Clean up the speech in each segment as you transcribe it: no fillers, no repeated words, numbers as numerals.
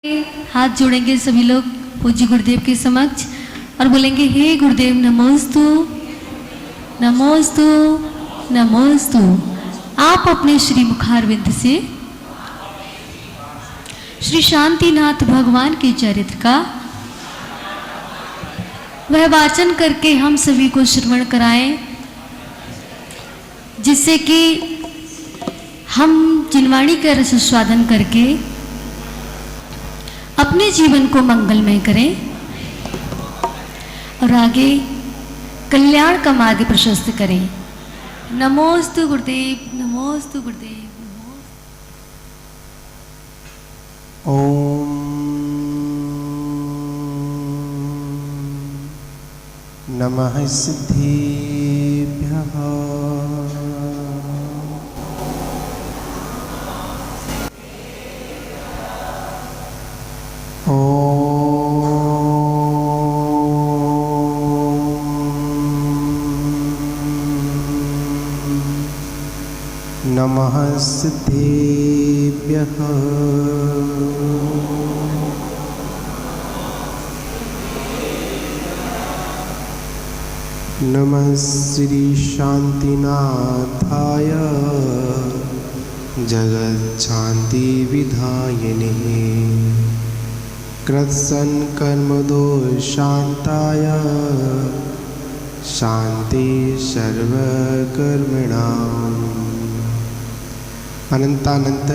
हाथ जोड़ेंगे सभी लोग पूज्य गुरुदेव के समक्ष और बोलेंगे, हे गुरुदेव नमोस्तु नमोस्तु नमोस्तु। आप अपने श्री मुखारविंद से श्री शांतिनाथ भगवान के चरित्र का वह वाचन करके हम सभी को श्रवण कराएं, जिससे कि हम जिनवाणी का रसास्वादन करके अपने जीवन को मंगलमय करें और आगे कल्याण का मार्ग प्रशस्त करें। नमोस्तु गुरुदेव, नमोस्तु गुरुदेव। ओम नमः सिद्धेभ्यः। नमः सिद्धेभ्यः। नमः श्री शांतिनाथाय जगच्छान्ति विधायिने कृत्सन् कर्मदोषान्ताय शान्ति सर्वकर्मणाम्। अनंतानंत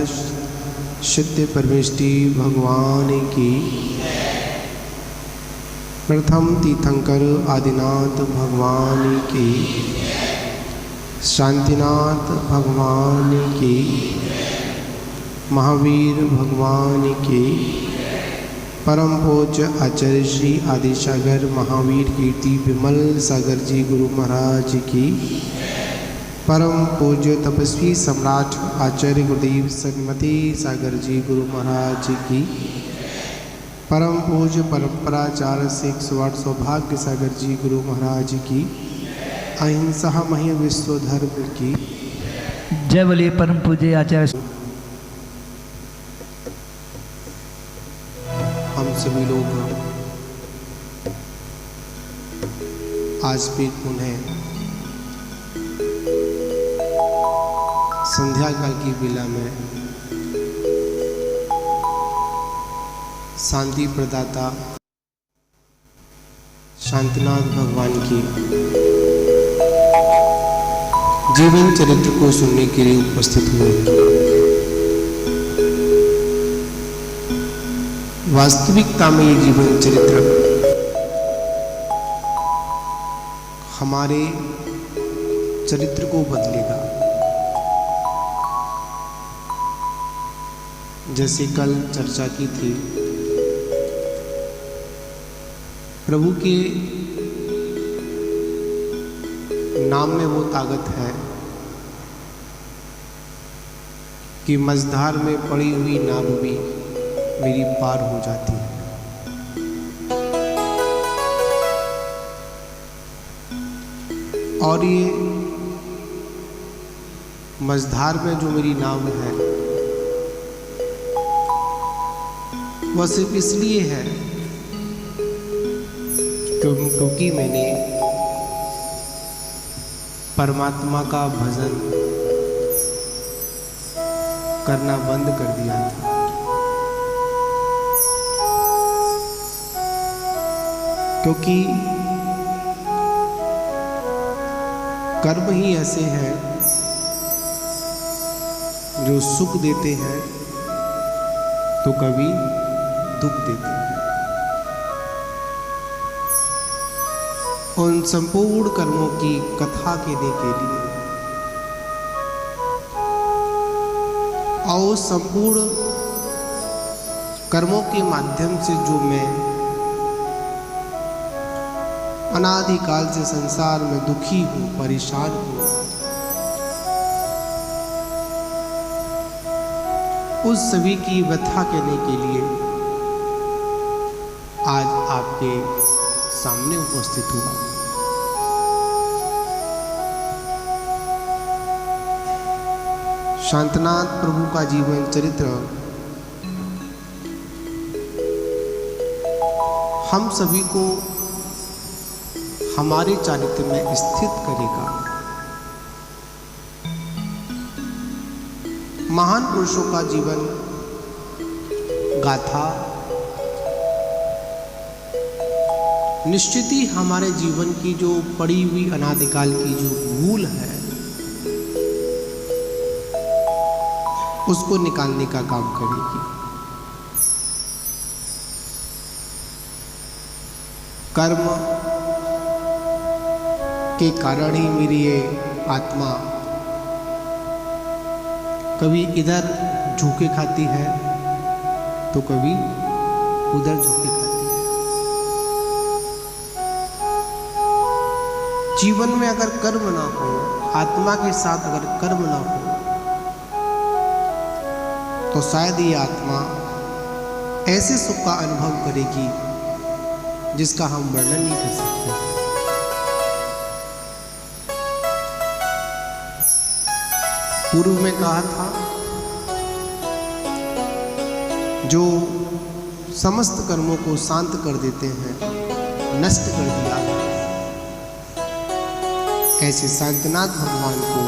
सिद्ध परमेष्टि भगवान की। प्रथम तीर्थंकर आदिनाथ भगवान की। शांतिनाथ भगवान की। महावीर भगवान की। परम पूज्य आचार्य श्री आदिसागर महावीर कीर्ति विमल सागर जी गुरु महाराज की। परम पूज्य तपस्वी सम्राट आचार्य गुरुदेव सन्मति सागर जी गुरु महाराज की। परम पूज्य परंपराचार्य से 108 सौभाग्य सागर जी गुरु महाराज की। अहिंसा मही विश्व धर्म की जय। बोलिए परम पूज्य आचार्य। हम सभी लोग आज भी पुनः संध्या काल की बेला में शांति प्रदाता शांतिनाथ भगवान की जीवन चरित्र को सुनने के लिए उपस्थित हुए। वास्तविकता में ये जीवन चरित्र हमारे चरित्र को बदलेगा। जैसे कल चर्चा की थी, प्रभु के नाम में वो ताकत है कि मझधार में पड़ी हुई नाव भी मेरी पार हो जाती है। और ये मझधार में जो मेरी नाव है वह सिर्फ इसलिए है क्योंकि मैंने परमात्मा का भजन करना बंद कर दिया था। क्योंकि कर्म ही ऐसे हैं जो सुख देते हैं तो कभी दुख देते हैं। उन संपूर्ण कर्मों की कथा कहने के लिए और संपूर्ण कर्मों के माध्यम से जो मैं अनादिकाल से संसार में दुखी हूं, परेशान हूं, उस सभी की व्यथा कहने के लिए आज आपके सामने उपस्थित हुआ। शांतनाथ प्रभु का जीवन चरित्र हम सभी को हमारे चारित्र में स्थित करेगा। महान पुरुषों का जीवन गाथा निश्चित ही हमारे जीवन की जो पड़ी हुई अनादिकाल की जो भूल है उसको निकालने का काम करेगी। कर्म के कारण ही मेरी ये आत्मा कभी इधर झोंके खाती है तो कभी उधर झोंके खाती है। जीवन में अगर कर्म ना हो, आत्मा के साथ अगर कर्म ना हो, तो शायद ये आत्मा ऐसे सुख का अनुभव करेगी जिसका हम वर्णन नहीं कर सकते। पूर्व में कहा था जो समस्त कर्मों को शांत कर देते हैं, नष्ट कर दिया है, ऐसे शांतनाथ भगवान को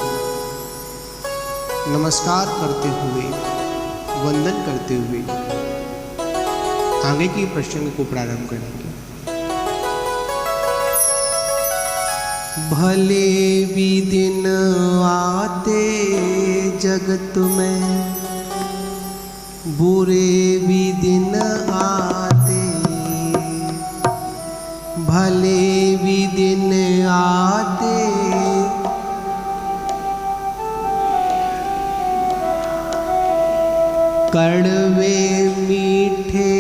नमस्कार करते हुए, वंदन करते हुए आगे की प्रसंग को प्रारंभ करेंगे। भले भी दिन आते जगत में, बुरे भी दिन आते, भले भी दिन आते, कड़वे मीठे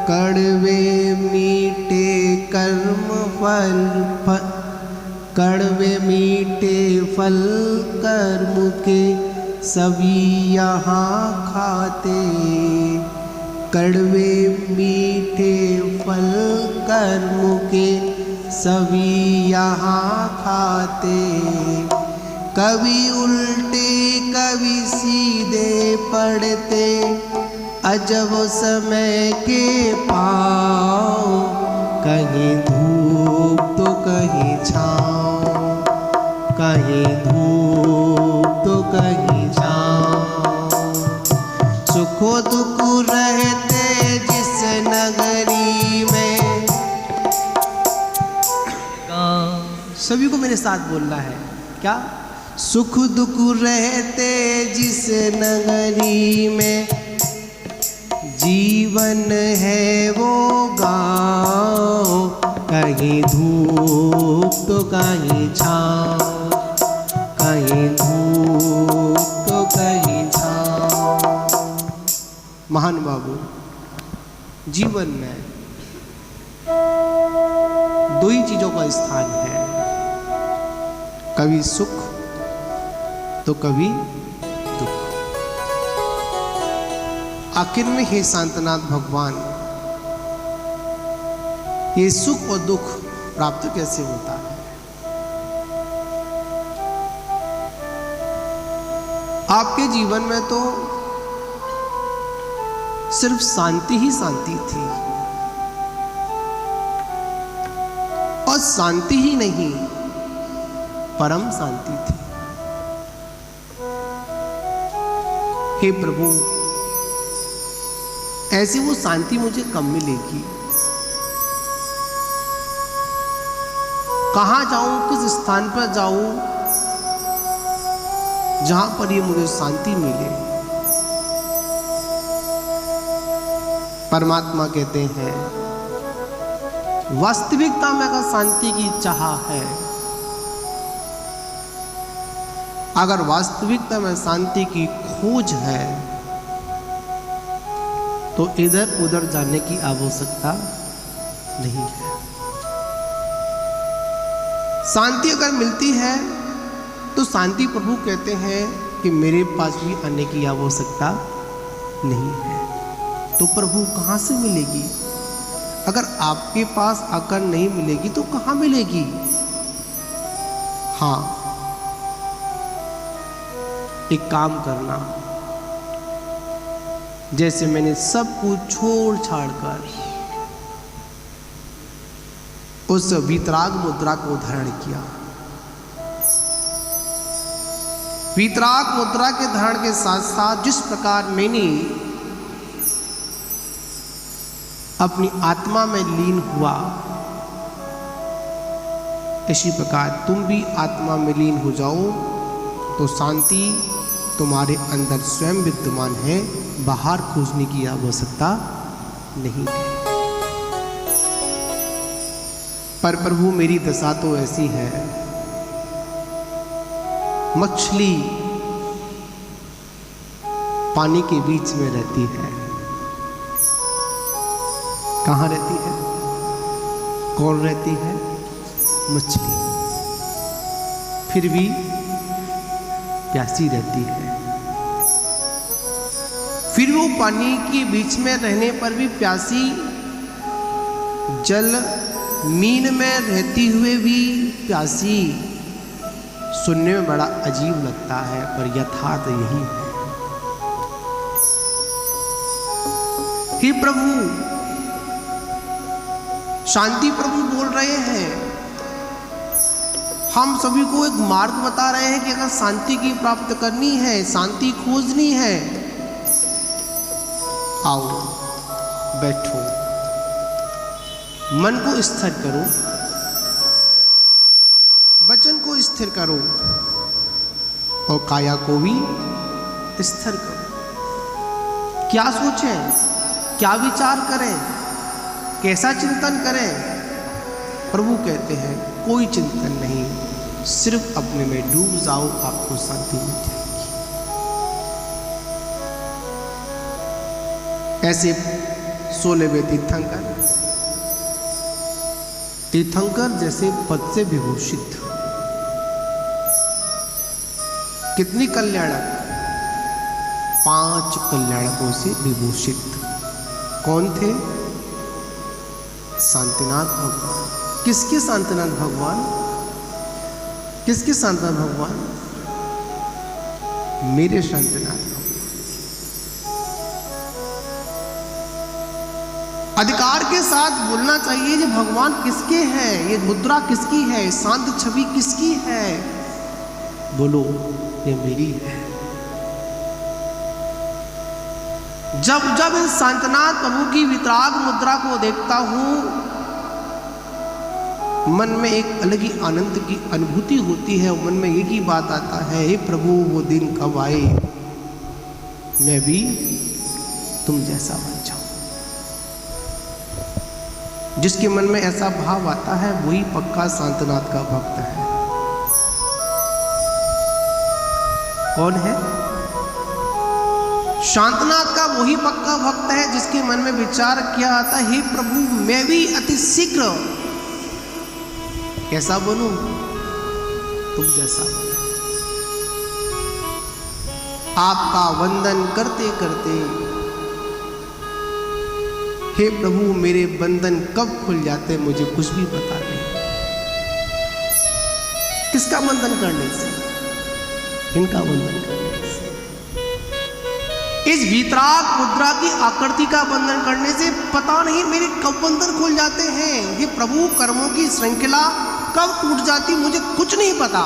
कड़वे मीठे कर्म फल, कड़वे मीठे फल कर्म के सभी यहाँ खाते, कड़वे मीठे फल कर्म के सभी यहाँ खाते, कभी उल्टे कभी सीधे पड़ते, अजब समय के पाँव, कहीं धूप तो कहीं छाँव, कहीं धूप तो कहीं छाँव, सुखो दुख रहते जिस नगरी में। सभी को मेरे साथ बोलना है क्या? सुख दुख रहते जिस नगरी में, जीवन है वो गाँव, कहीं धूप तो कहीं छाँव, कहीं धूप तो कहीं छाँव। महान बाबू, जीवन में दो ही चीजों का स्थान है, कभी सुख तो कभी दुख। आखिर में हे शांतनाथ भगवान, ये सुख और दुख प्राप्त कैसे होता है? आपके जीवन में तो सिर्फ शांति ही शांति थी, और शांति ही नहीं, परम शांति थी। हे प्रभु, ऐसी वो शांति मुझे कब मिलेगी? कहां जाऊं, किस स्थान पर जाऊं जहां पर ये मुझे शांति मिले? परमात्मा कहते हैं, वास्तविकता में अगर शांति की चाह है, अगर वास्तविकता में शांति की खोज है, तो इधर उधर जाने की आवश्यकता नहीं है। शांति अगर मिलती है तो शांति प्रभु कहते हैं कि मेरे पास भी आने की आवश्यकता नहीं है। तो प्रभु कहाँ से मिलेगी? अगर आपके पास आकर नहीं मिलेगी तो कहाँ मिलेगी? हाँ, एक काम करना, जैसे मैंने सब कुछ छोड़ छाड़ कर उस वीतराग मुद्रा को धारण किया। वीतराग मुद्रा के धारण के साथ साथ जिस प्रकार मैंने अपनी आत्मा में लीन हुआ, इसी प्रकार तुम भी आत्मा में लीन हो जाओ तो शांति तुम्हारे अंदर स्वयं विद्यमान है, बाहर खोजने की आवश्यकता नहीं है। पर प्रभु मेरी दशा तो ऐसी है, मछली पानी के बीच में रहती है। कहाँ रहती है? कौन रहती है? मछली। फिर भी प्यासी रहती है। फिर वो पानी के बीच में रहने पर भी प्यासी, जल मीन में रहती हुए भी प्यासी। सुनने में बड़ा अजीब लगता है पर यथार्थ यही है। हे प्रभु, शांति प्रभु बोल रहे हैं, हम सभी को एक मार्ग बता रहे हैं कि अगर शांति की प्राप्त करनी है, शांति खोजनी है, आओ बैठो, मन को स्थिर करो, वचन को स्थिर करो और काया को भी स्थिर करो। क्या सोचें, क्या विचार करें, कैसा चिंतन करें? प्रभु कहते हैं कोई चिंतन नहीं, सिर्फ अपने में डूब जाओ, आपको शांति मिल जाएगी। ऐसे 16वें तीर्थंकर जैसे पद से विभूषित, कितनी कल्याणक? 5 कल्याणकों से विभूषित। कौन थे? शांतिनाथ भगवान। किसके शांतिनाथ भगवान? किसके शांतिनाथ भगवान? मेरे शांतिनाथ भगवान। अधिकार के साथ बोलना चाहिए कि भगवान किसके हैं, ये मुद्रा किसकी है, शांत छवि किसकी है? बोलो, ये मेरी है। जब जब इस शांतनाथ प्रभु की वितराग मुद्रा को देखता हूं, मन में एक अलग ही आनंद की अनुभूति होती है। मन में एक ही बात आता है, हे प्रभु वो दिन कब आए मैं भी तुम जैसा बन जाऊं। जिसके मन में ऐसा भाव आता है वही पक्का शांतनाथ का भक्त है। कौन है? शांतनाथ का वही पक्का भक्त है जिसके मन में विचार किया आता है, हे प्रभु मैं भी अति शीघ्र कैसा बनूं? तुम जैसा बनो। आपका वंदन करते करते, हे प्रभु मेरे बंधन कब खुल जाते मुझे कुछ भी पता नहीं। किसका बंधन करने से? इनका बंधन करने से। इस वीतराग मुद्रा की आकृति का बंधन करने से पता नहीं मेरे कब बंधन खुल जाते हैं। हे प्रभु कर्मों की श्रृंखला कब टूट जाती मुझे कुछ नहीं पता।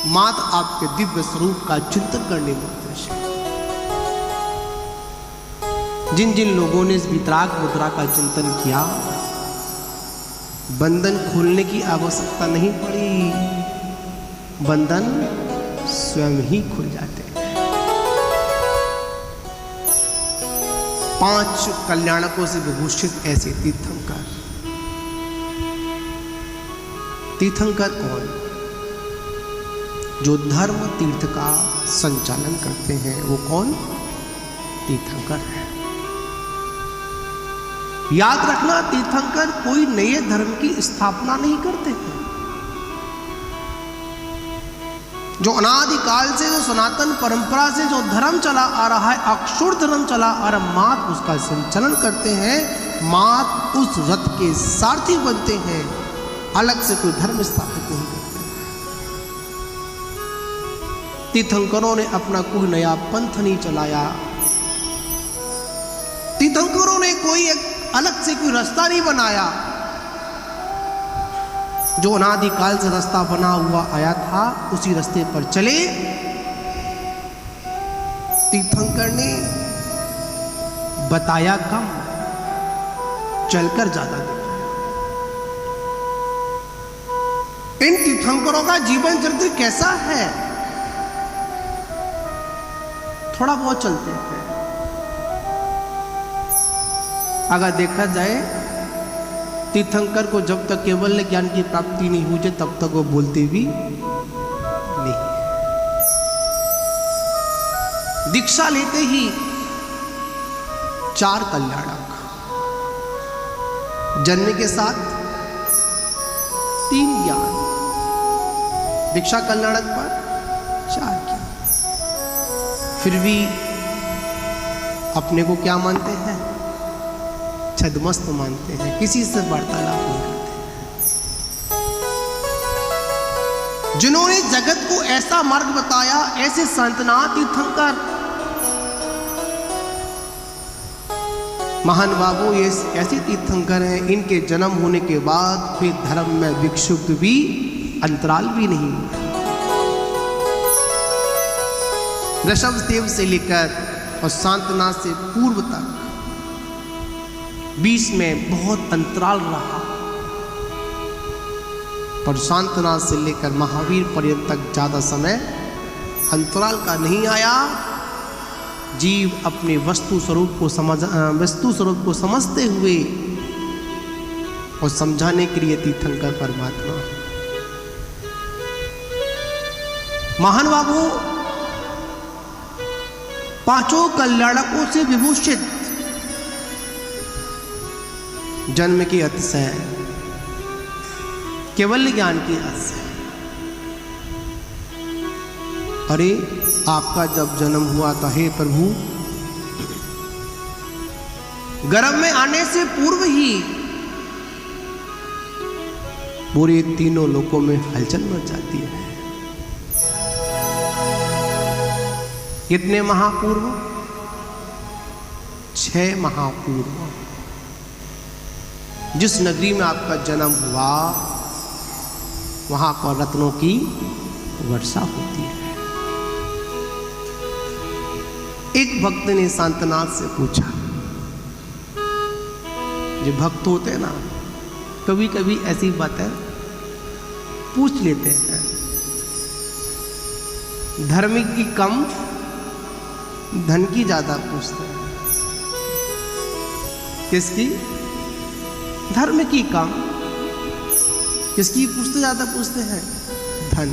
मात्र आपके दिव्य स्वरूप का चिंतन करने मात्र से। जिन जिन लोगों ने इस वीतराग मुद्रा का चिंतन किया, बंधन खोलने की आवश्यकता नहीं पड़ी, बंधन स्वयं ही खुल जाते हैं। 5 कल्याणकों से विभूषित ऐसे तीर्थंकर। तीर्थंकर कौन? जो धर्म तीर्थ का संचालन करते हैं, वो कौन? तीर्थंकर है। याद रखना, तीर्थंकर कोई नए धर्म की स्थापना नहीं करते हैं। जो अनादिकाल से, जो सनातन परंपरा से जो धर्म चला आ रहा है, अक्षुण धर्म चला आ रहा, मात उसका संचालन करते हैं, मात उस रथ के सारथी बनते हैं, अलग से कोई धर्म स्थापित नहीं करते। तीर्थंकरों ने अपना कोई नया पंथ नहीं चलाया। तीर्थंकरों ने कोई एक अलग से कोई रास्ता नहीं बनाया, जो अनादिकाल से रास्ता बना हुआ आया था उसी रास्ते पर चले। तीर्थंकर ने बताया कम, चलकर ज्यादा दिखाया। इन तीर्थंकरों का जीवन चरित्र कैसा है? थोड़ा बहुत चलते हैं। अगर देखा जाए तीर्थंकर को जब तक केवल ज्ञान की प्राप्ति नहीं हुई है तब तक वो बोलते भी नहीं। दीक्षा लेते ही 4 कल्याणक, जन्म के साथ 3 ज्ञान, दीक्षा कल्याणक पर 4 ज्ञान। फिर भी अपने को क्या मानते हैं? छद्मस्त मानते हैं, किसी से वार्तालाप नहीं करते। जिन्होंने जगत को ऐसा मार्ग बताया, ऐसे संतनाथ तीर्थंकर महान बाबू, ये ऐसे तीर्थंकर हैं, इनके जन्म होने के बाद फिर धर्म में विक्षुब्ध भी अंतराल भी नहीं हुआ। ऋषभदेव से लेकर और शांतनाथ से पूर्व तक 20 में बहुत अंतराल रहा, पर शांतनाथ से लेकर महावीर पर्यंत तक ज्यादा समय अंतराल का नहीं आया। जीव अपने वस्तु स्वरूप को समझते हुए और समझाने के लिए तीर्थंकर परमात्मा महान बाबू 5 कल्याणकों से विभूषित, जन्म की अतिशय, केवल ज्ञान की अतिशय। अरे आपका जब जन्म हुआ था हे प्रभु, गर्भ में आने से पूर्व ही पूरे तीनों लोकों में हलचल मच जाती है। कितने महापूर्व? 6 महापूर्व। जिस नगरी में आपका जन्म हुआ वहां पर रत्नों की वर्षा होती है। एक भक्त ने शांतनाथ से पूछा, जो भक्त होते हैं ना, कभी कभी ऐसी बातें पूछ लेते हैं। धर्म की कम, धन की ज्यादा पूछते हैं। किसकी? धर्म की कम, किसकी पूछते ज्यादा पूछते हैं? धन।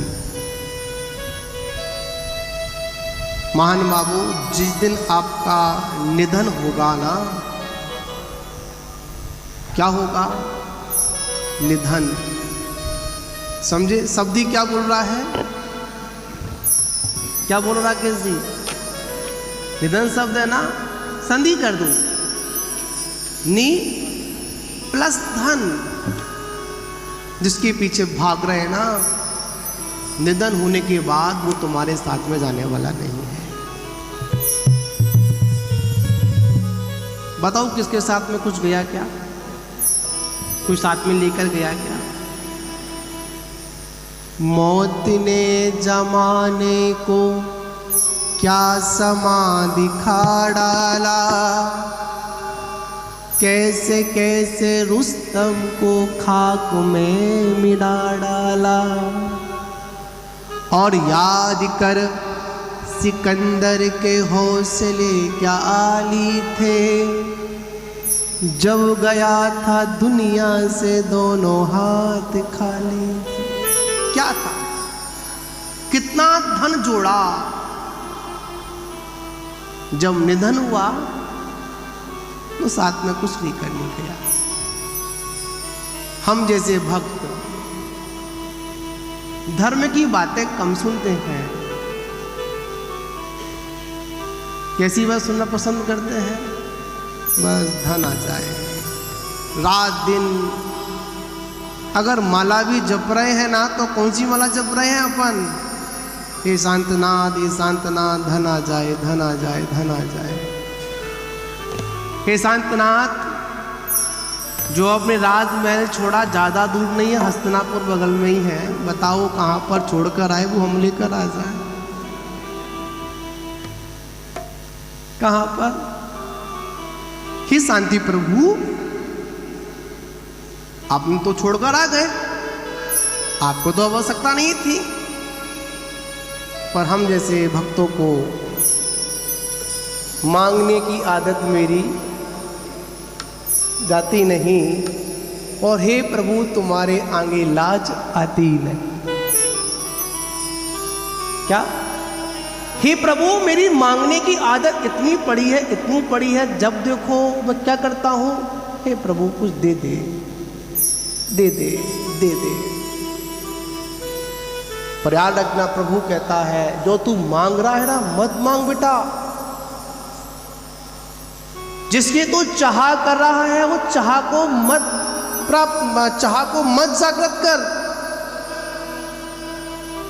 महान बाबू, जिस दिन आपका निधन होगा ना, क्या होगा? निधन। समझे? शब्द ही क्या बोल रहा है? क्या बोल रहा है? किस जी? निधन शब्द है ना, संधि कर दो, नी प्लस धन। जिसके पीछे भाग रहे हैं ना, निधन होने के बाद वो तुम्हारे साथ में जाने वाला नहीं है। बताओ किसके साथ में कुछ गया क्या? कोई साथ में लेकर गया क्या? मौत ने जमाने को क्या समाधि खा डाला, कैसे कैसे रुस्तम को खाक में मिला डाला। और याद कर सिकंदर के हौसले क्या आली थे, जब गया था दुनिया से दोनों हाथ खाली थे। क्या था? कितना धन जोड़ा, जब निधन हुआ तो साथ में कुछ नहीं करने गया। हम जैसे भक्त धर्म की बातें कम सुनते हैं। कैसी बात सुनना पसंद करते हैं? बस धन आ जाए, रात दिन। अगर माला भी जप रहे हैं ना, तो कौन सी माला जप रहे हैं अपन? हे शांतनाथ, हे शांतनाथ, धन आ जाए, धन आ जाए, धन आ जाए। हे शांतनाथ, जो अपने राजमहल छोड़ा ज़्यादा दूर नहीं है, हस्तिनापुर बगल में ही है। बताओ कहाँ पर छोड़कर आए, वो हम लेकर आ जाए। कहाँ पर? ही शांति प्रभु, आपने तो छोड़कर आ गए, आपको तो आवश्यकता नहीं थी, पर हम जैसे भक्तों को मांगने की आदत मेरी जाती नहीं, और हे प्रभु तुम्हारे आगे लाज आती नहीं। क्या? हे प्रभु मेरी मांगने की आदत इतनी पड़ी है, इतनी पड़ी है, जब देखो मैं क्या करता हूं, हे प्रभु कुछ दे दे, दे दे, दे दे। पर याद रखना, प्रभु कहता है जो तू मांग रहा है ना, मत मांग बेटा। जिसके तू चाह कर रहा है, वो चाह को मत प्राप्त, चाह को मत जागृत कर।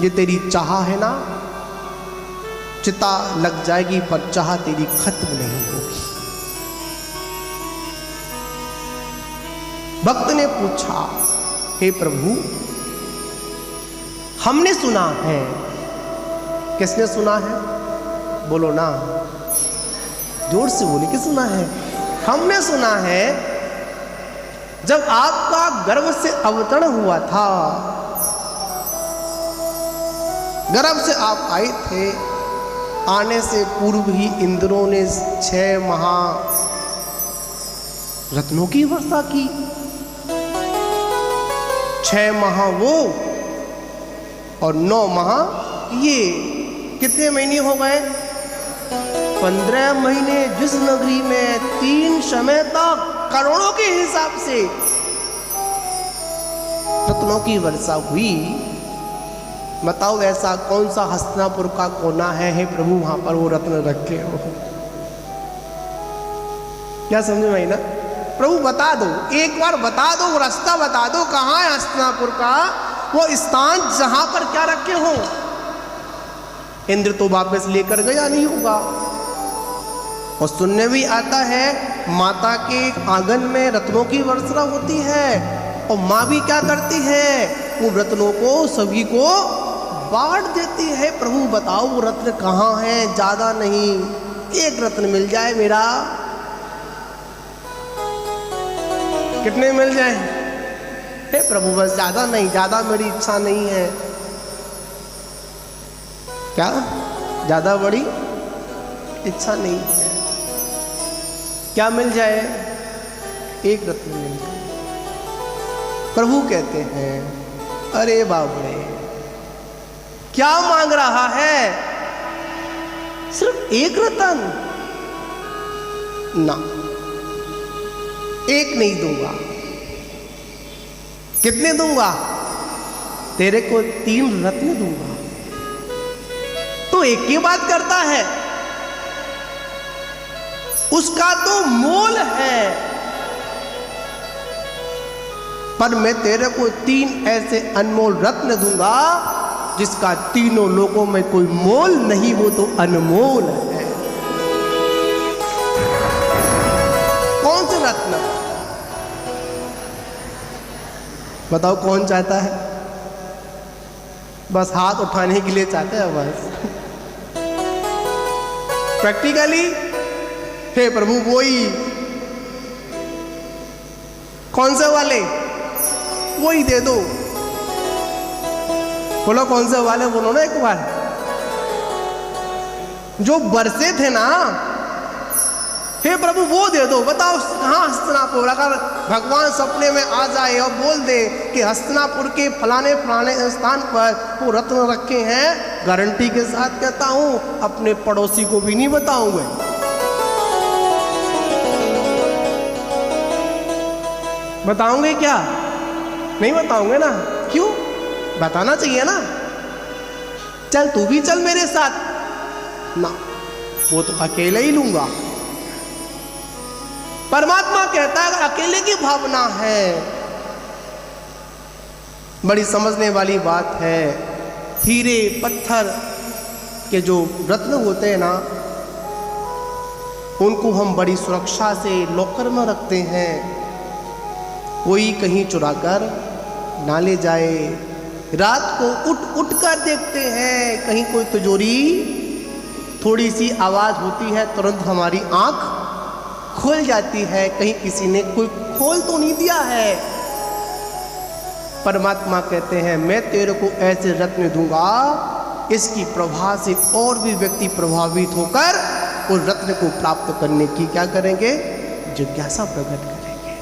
ये तेरी चाह है ना, चिता लग जाएगी पर चाह तेरी खत्म नहीं होगी। भक्त ने पूछा, हे प्रभु हमने सुना है। किसने सुना है? बोलो ना, जोर से बोले कि सुना है। हमने सुना है जब आपका गर्भ से अवतरण हुआ था, गर्भ से आप आए थे, आने से पूर्व ही इंद्रों ने 6 महा रत्नों की वर्षा की। 6 माह वो और 9 माह ये। कितने महीने हो गए? 15 महीने। जिस नगरी में 3 समय तक करोड़ों के हिसाब से रत्नों की वर्षा हुई, बताओ ऐसा कौन सा हस्तिनापुर का कोना है, हे प्रभु वहां पर वो रत्न रखे हो? क्या समझे भाई ना? प्रभु बता दो, एक बार बता दो, वो रास्ता बता दो, कहाँ है हस्तिनापुर का वो स्थान जहां पर क्या रखे हो। इंद्र तो वापस लेकर गया नहीं होगा। और सुनने भी आता है माता के आंगन में रत्नों की वर्षा होती है, और माँ भी क्या करती है, उन रत्नों को सभी को बांट देती है। प्रभु बताओ वो रत्न कहाँ है? ज्यादा नहीं, एक रत्न मिल जाए मेरा। कितने मिल जाए? हे प्रभु बस ज्यादा नहीं, ज्यादा मेरी इच्छा नहीं है। क्या? ज्यादा बड़ी इच्छा नहीं है। क्या मिल जाए? एक रत्न मिल जाए। प्रभु कहते हैं अरे बाबरे, क्या मांग रहा है? सिर्फ एक रत्न ना, एक नहीं दूंगा। कितने दूंगा? तेरे को 3 रत्न दूंगा। तो एक की बात करता है, उसका तो मोल है, पर मैं तेरे को 3 ऐसे अनमोल रत्न दूंगा जिसका तीनों लोगों में कोई मोल नहीं, वो तो अनमोल है। कौन से रत्न? बताओ कौन चाहता है? बस हाथ उठाने के लिए चाहते हैं बस। प्रैक्टिकली हे प्रभु वही, कौन से वाले? वही दे दो। बोलो कौन से वाले, बोलो ना एक बार। जो बरसे थे ना, हे प्रभु वो दे दो। बताओ कहाँ हस्तिनापुर? अगर भगवान सपने में आ जाए और बोल दे कि हस्तिनापुर के फलाने फलाने स्थान पर वो रत्न रखे हैं, गारंटी के साथ कहता हूं अपने पड़ोसी को भी नहीं बताऊंगा। बताओगे क्या? नहीं बताओगे ना? क्यों? बताना चाहिए ना। चल तू भी चल मेरे साथ ना, वो तो अकेले ही लूंगा। परमात्मा कहता है अगर अकेले की भावना है, बड़ी समझने वाली बात है। हीरे पत्थर के जो रत्न होते हैं ना, उनको हम बड़ी सुरक्षा से लॉकर में रखते हैं। कोई कहीं चुराकर ना ले जाए। रात को उठ कर देखते हैं, कहीं कोई तिजोरी, थोड़ी सी आवाज़ होती है तुरंत हमारी आंख खुल जाती है, कहीं किसी ने कोई खोल तो नहीं दिया है। परमात्मा कहते हैं मैं तेरे को ऐसे रत्न दूंगा, इसकी प्रभा से और भी व्यक्ति प्रभावित होकर उस रत्न को प्राप्त करने की क्या करेंगे, जिज्ञासा प्रकट करेंगे।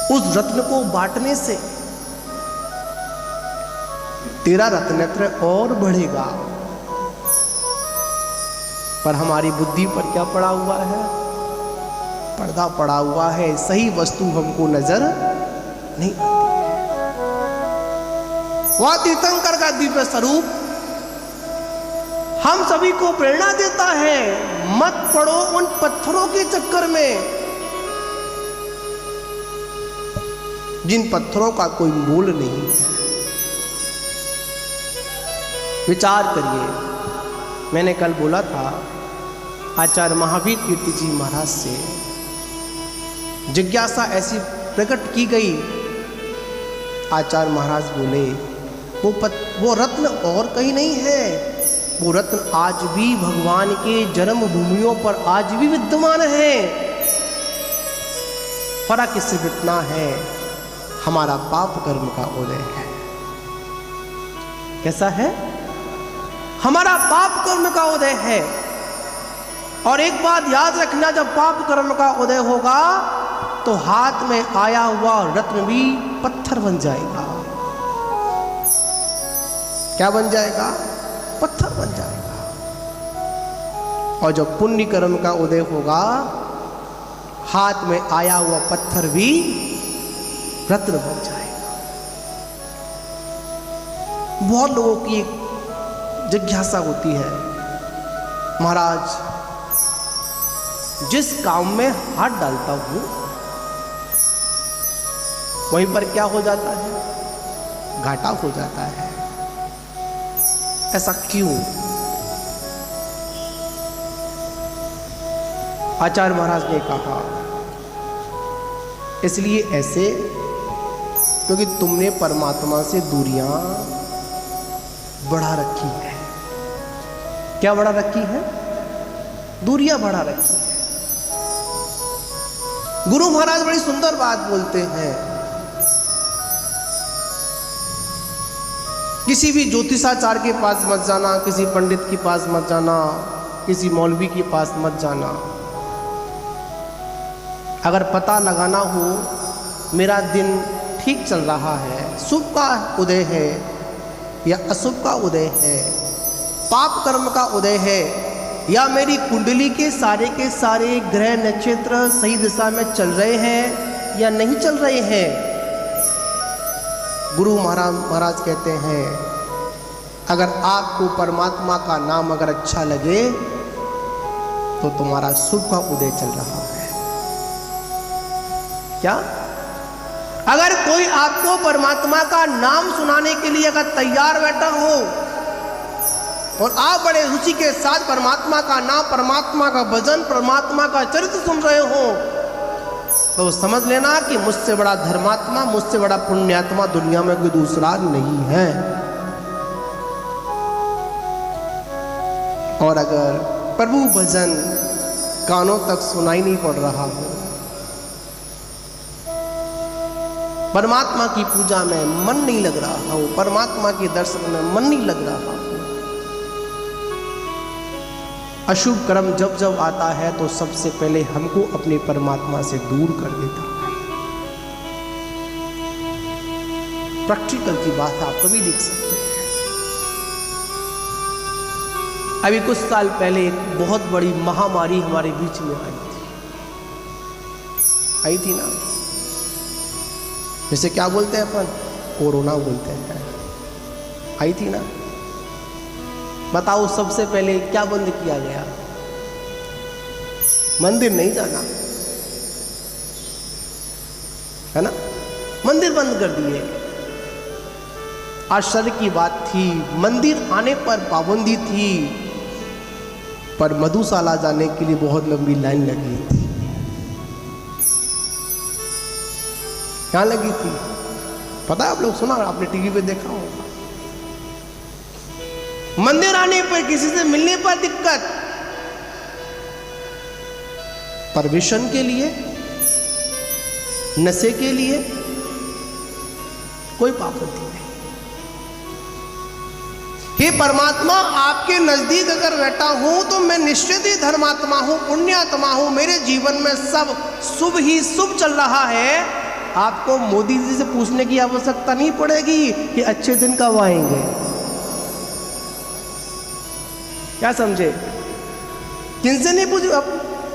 उस रत्न को बांटने से तेरा रत्नत्र और बढ़ेगा। पर हमारी बुद्धि पर क्या पड़ा हुआ है, पर्दा पड़ा हुआ है, सही वस्तु हमको नजर नहीं आती है। वह तीर्थंकर का दिव्य स्वरूप हम सभी को प्रेरणा देता है, मत पड़ो उन पत्थरों के चक्कर में जिन पत्थरों का कोई मूल नहीं है। विचार करिए, मैंने कल बोला था आचार्य महावीर कीर्ति जी महाराज से जिज्ञासा ऐसी प्रकट की गई। आचार्य महाराज बोले वो रत्न और कहीं नहीं है, वो रत्न आज भी भगवान के जन्म भूमियों पर आज भी विद्यमान है। फर्क सिर्फ इतना है, हमारा पाप कर्म का उदय है। कैसा है? हमारा पाप कर्म का उदय है। और एक बात याद रखना, जब पाप कर्म का उदय होगा तो हाथ में आया हुआ रत्न भी पत्थर बन जाएगा। क्या बन जाएगा? पत्थर बन जाएगा। और जब पुण्य कर्म का उदय होगा, हाथ में आया हुआ पत्थर भी रत्न बन जाएगा। बहुत लोगों की जिज्ञासा होती है, महाराज जिस काम में हाथ डालता हूं वहीं पर क्या हो जाता है? घाटा हो जाता है। ऐसा क्यों? आचार्य महाराज ने कहा इसलिए ऐसे क्योंकि तुमने परमात्मा से दूरियां बढ़ा रखी है। क्या बढ़ा रखी है? दूरियां बढ़ा रखी है। गुरु महाराज बड़ी सुंदर बात बोलते हैं, किसी भी ज्योतिषाचार्य के पास मत जाना, किसी पंडित के पास मत जाना, किसी मौलवी के पास मत जाना। अगर पता लगाना हो मेरा दिन ठीक चल रहा है, शुभ का उदय है या अशुभ का उदय है, पाप कर्म का उदय है, या मेरी कुंडली के सारे ग्रह नक्षत्र सही दिशा में चल रहे हैं या नहीं चल रहे हैं। गुरु महाराज कहते हैं अगर आपको परमात्मा का नाम अगर अच्छा लगे तो तुम्हारा शुभ का उदय चल रहा है। क्या? अगर कोई आपको परमात्मा का नाम सुनाने के लिए अगर तैयार बैठा हो और आप बड़े रुचि के साथ परमात्मा का नाम, परमात्मा का भजन, परमात्मा का चरित्र सुन रहे हो, तो समझ लेना कि मुझसे बड़ा धर्मात्मा, मुझसे बड़ा पुण्यात्मा दुनिया में कोई दूसरा नहीं है। और अगर प्रभु भजन कानों तक सुनाई नहीं पड़ रहा हो, परमात्मा की पूजा में मन नहीं लग रहा हो, परमात्मा के दर्शन में मन नहीं लग रहा हो, अशुभ कर्म जब जब आता है तो सबसे पहले हमको अपने परमात्मा से दूर कर देता है। प्रैक्टिकल की बात आप कभी देख सकते हैं। अभी कुछ साल पहले एक बहुत बड़ी महामारी हमारे बीच में आई थी ना, जैसे क्या बोलते हैं अपन, कोरोना बोलते हैं, आई थी ना। बताओ सबसे पहले क्या बंद किया गया? मंदिर नहीं जाना, है ना, मंदिर बंद कर दिए। आश्चर्य की बात थी, मंदिर आने पर पाबंदी थी, पर मधुशाला जाने के लिए बहुत लंबी लाइन लगी थी। क्या लगी थी? पता है, आप लोग सुना, आपने टीवी पे देखा होगा। मंदिर आने पर, किसी से मिलने पर दिक्कत, पर व्यसन के लिए, नशे के लिए कोई पाबंदी नहीं। हे परमात्मा, आपके नजदीक अगर बैठा हूं तो मैं निश्चित ही धर्मात्मा हूं, पुण्यात्मा हूं, मेरे जीवन में सब शुभ ही शुभ चल रहा है। आपको मोदी जी से पूछने की आवश्यकता नहीं पड़ेगी कि अच्छे दिन कब आएंगे। क्या समझे? किनसे नहीं पूछ,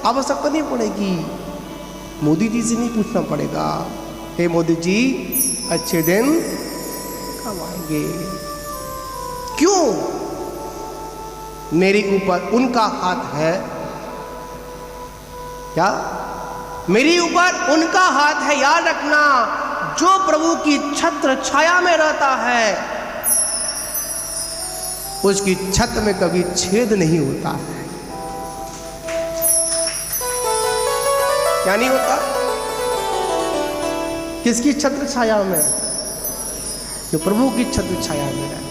आवश्यकता नहीं पड़ेगी, मोदी जी से नहीं पूछना पड़ेगा, हे मोदी जी अच्छे दिन कब आएंगे। क्यों? मेरे ऊपर उनका हाथ है। क्या? मेरे ऊपर उनका हाथ है। याद रखना, जो प्रभु की छत्र छाया में रहता है उसकी छत में कभी छेद नहीं होता है। क्या नहीं होता? किसकी छत्र छाया में? जो प्रभु की छत्र छाया में रहता है।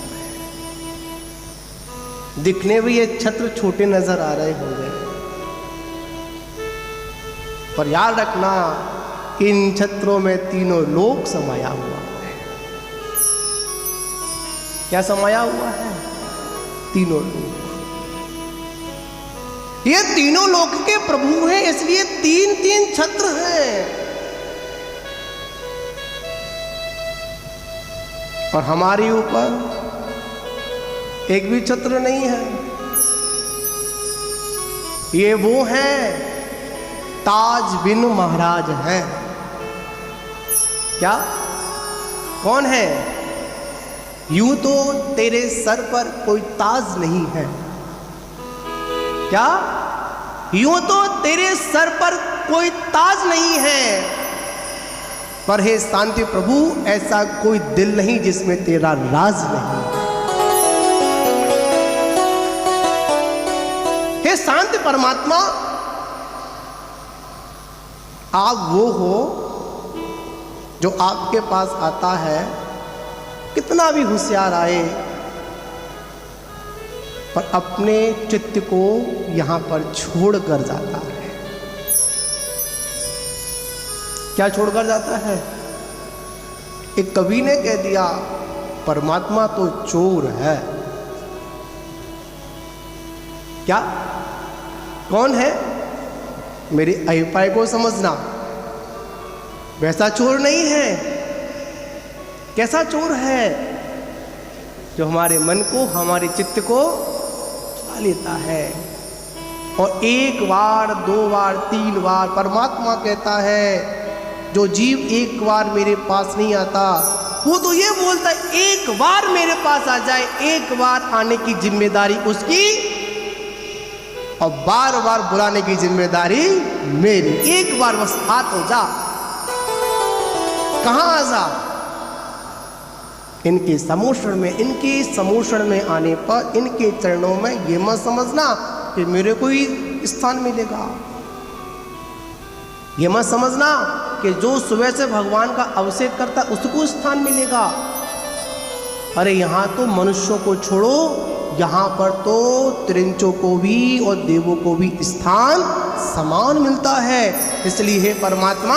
दिखने में ये छत्र छोटे नजर आ रहे होंगे, पर याद रखना, इन छत्रों में तीनों लोक समाया हुआ है। क्या समाया हुआ है? तीनों लोक। ये तीनों लोक के प्रभु हैं, इसलिए तीन तीन छत्र हैं। और हमारे ऊपर एक भी छत्र नहीं है। ये वो है, ताज बिन महाराज है। क्या? कौन है? यूं तो तेरे सर पर कोई ताज नहीं है। क्या? यूं तो तेरे सर पर कोई ताज नहीं है, पर हे शांति प्रभु, ऐसा कोई दिल नहीं जिसमें तेरा राज नहीं। हे शांति परमात्मा, आप वो हो जो आपके पास आता है, कितना भी होशियार आए, पर अपने चित्त को यहां पर छोड़कर जाता है। क्या छोड़कर जाता है? एक कवि ने कह दिया, परमात्मा तो चोर है। क्या? कौन है? मेरे अभिप्राय को समझना, वैसा चोर नहीं है। कैसा चोर है? जो हमारे मन को, हमारे चित्त को चुरा लेता है। और एक बार, दो बार, तीन बार, परमात्मा कहता है, जो जीव एक बार मेरे पास नहीं आता, वो तो ये बोलता है एक बार मेरे पास आ जाए, एक बार आने की जिम्मेदारी उसकी, और बार बार बुलाने की जिम्मेदारी मेरी। एक बार बस हाथ हो जा। कहां आ जा? इनके समोषण में, इनके समोषण में आने पर, इनके चरणों में, ये मत समझना कि मेरे को ही स्थान मिलेगा। ये मत समझना कि जो सुबह से भगवान का अभिषेक करता उसको स्थान मिलेगा। अरे यहां तो मनुष्यों को छोड़ो, यहां पर तो त्रिंचों को भी और देवों को भी स्थान समान मिलता है। इसलिए हे परमात्मा,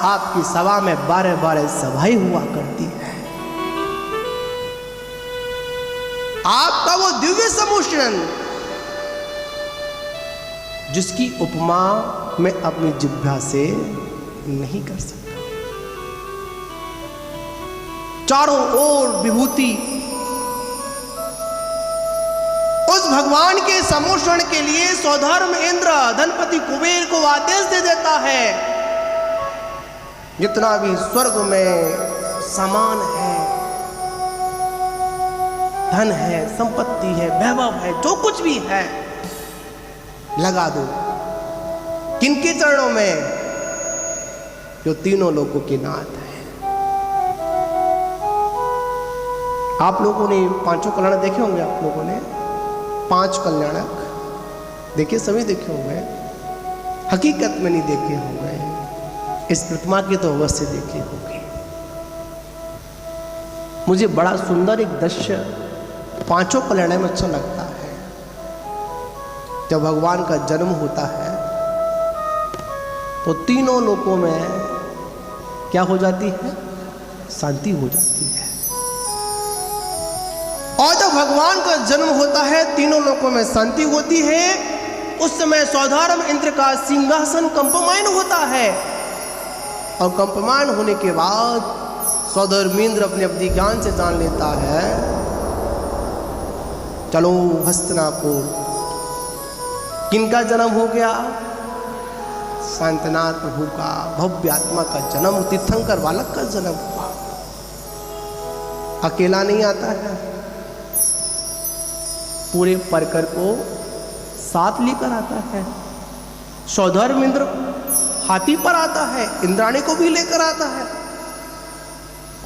आपकी सभा में 12-12 सभाएं हुआ करती है। आपका वो दिव्य सम्मोषण, जिसकी उपमा मैं अपनी जिह्वा से नहीं कर सकता। चारों ओर विभूति उस भगवान के सम्मोषण के लिए स्वधर्म इंद्र धनपति कुबेर को आदेश दे देता है, जितना भी स्वर्ग में सामान है, धन है, संपत्ति है, वैभव है, जो कुछ भी है, लगा दो। किनके चरणों में? जो तीनों लोगों के नाथ है। आप लोगों ने पांचों कल्याण देखे होंगे। आप लोगों ने 5 कल्याणक देखे, सभी देखे होंगे। हकीकत में नहीं देखे होंगे, इस प्रतिमा के तो अवश्य देखे होंगे। मुझे बड़ा सुंदर एक दृश्य पांचों कल्याण में अच्छा लगता है। जब भगवान का जन्म होता है तो तीनों लोकों में क्या हो जाती है? शांति हो जाती है। और जब भगवान का जन्म होता है तीनों लोकों में शांति होती है। उस समय सौधर्म इंद्र का सिंहासन कंपमान होता है और कंपमान होने के बाद सौधर्मेंद्र अपने अपने ज्ञान से जान लेता है, चलो हस्तिनापुर। किनका जन्म हो गया? शांतनाथ प्रभु का भव्य आत्मा का जन्म, तीर्थंकर बालक का जन्म हुआ। अकेला नहीं आता है, पूरे परकर को साथ लेकर आता है। सौधर्मेंद्र हाथी पर आता है, इंद्राणी को भी लेकर आता है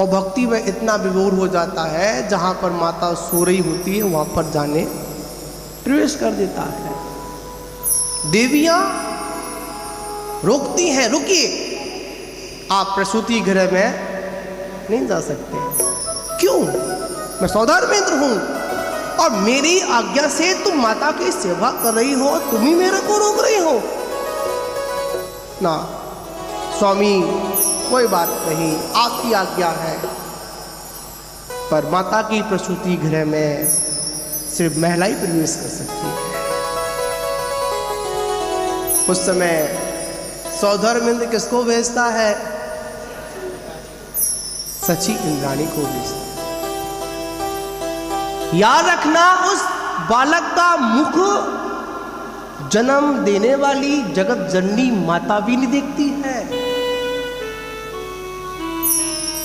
और भक्ति में इतना विभोर हो जाता है, जहां पर माता सो रही होती है वहां पर जाने प्रवेश कर देता है। देवियां रोकती हैं, रुकिए, आप प्रसूति गृह में नहीं जा सकते। क्यों? मैं सौधर्मेंद्र हूं और मेरी आज्ञा से तुम माता की सेवा कर रही हो, तुम ही मेरे को रोक रही हो ना। स्वामी कोई बात नहीं, आपकी आज्ञा है, पर माता की प्रसूति गृह में सिर्फ महिला ही प्रवेश कर सकती है। उस समय सौधर्मेंद्र किसको भेजता है? सची इंद्राणी को भेजता है। याद रखना, उस बालक का मुख जन्म देने वाली जगत जननी माता भी नहीं देखती है।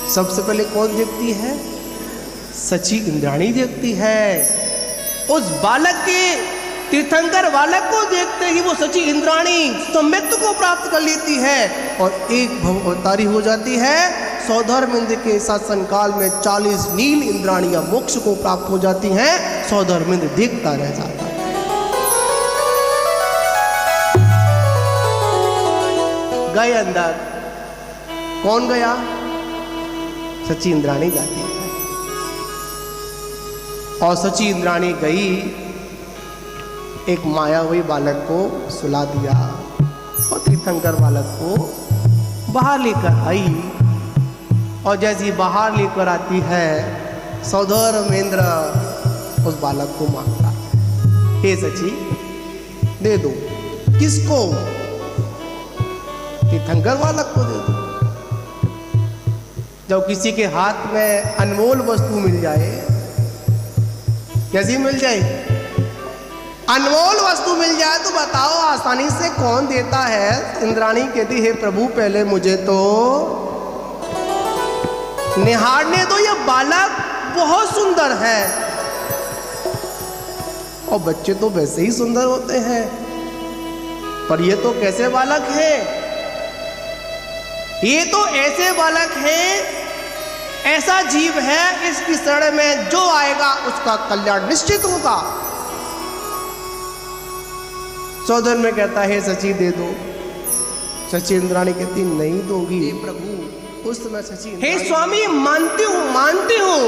सबसे पहले कौन देखती है? सची इंद्राणी देखती है। उस बालक के, तीर्थंकर बालक को देखते ही वो सची इंद्राणी सम्यक्त्व को प्राप्त कर लेती है और एक भव अवतारी हो जाती है। सौधर्मेंद्र के शासन काल में 40 नील इंद्राणियां मोक्ष को प्राप्त हो जाती हैं। सौधर्मेंद्र देखता रह जाता है। गए अंदर, कौन गया? सची इंद्राणी जाती है और सची इंद्राणी गई, एक माया हुई बालक को सुला दिया और तीर्थंकर बालक को बाहर लेकर आई। और जैसी बाहर लेकर आती है, सौधर्मेंद्र उस बालक को मांगता है, हे सची दे दो। किसको? तीर्थंकर बालक को दे दो। जब किसी के हाथ में अनमोल वस्तु मिल जाए, कैसी मिल जाए? अनमोल वस्तु मिल जाए तो बताओ आसानी से कौन देता है? इंद्राणी कहती है, प्रभु पहले मुझे तो निहारने दो, यह बालक बहुत सुंदर है। और बच्चे तो वैसे ही सुंदर होते हैं, पर ये तो कैसे बालक है? ये तो ऐसे बालक है, ऐसा जीव है, इसकी शरण में जो आएगा उसका कल्याण निश्चित होगा। सौधर में कहता है, सची दे दो। सची इंद्राणी कहती नहीं दूंगी। प्रभु उस समय सची, हे स्वामी मानती हूं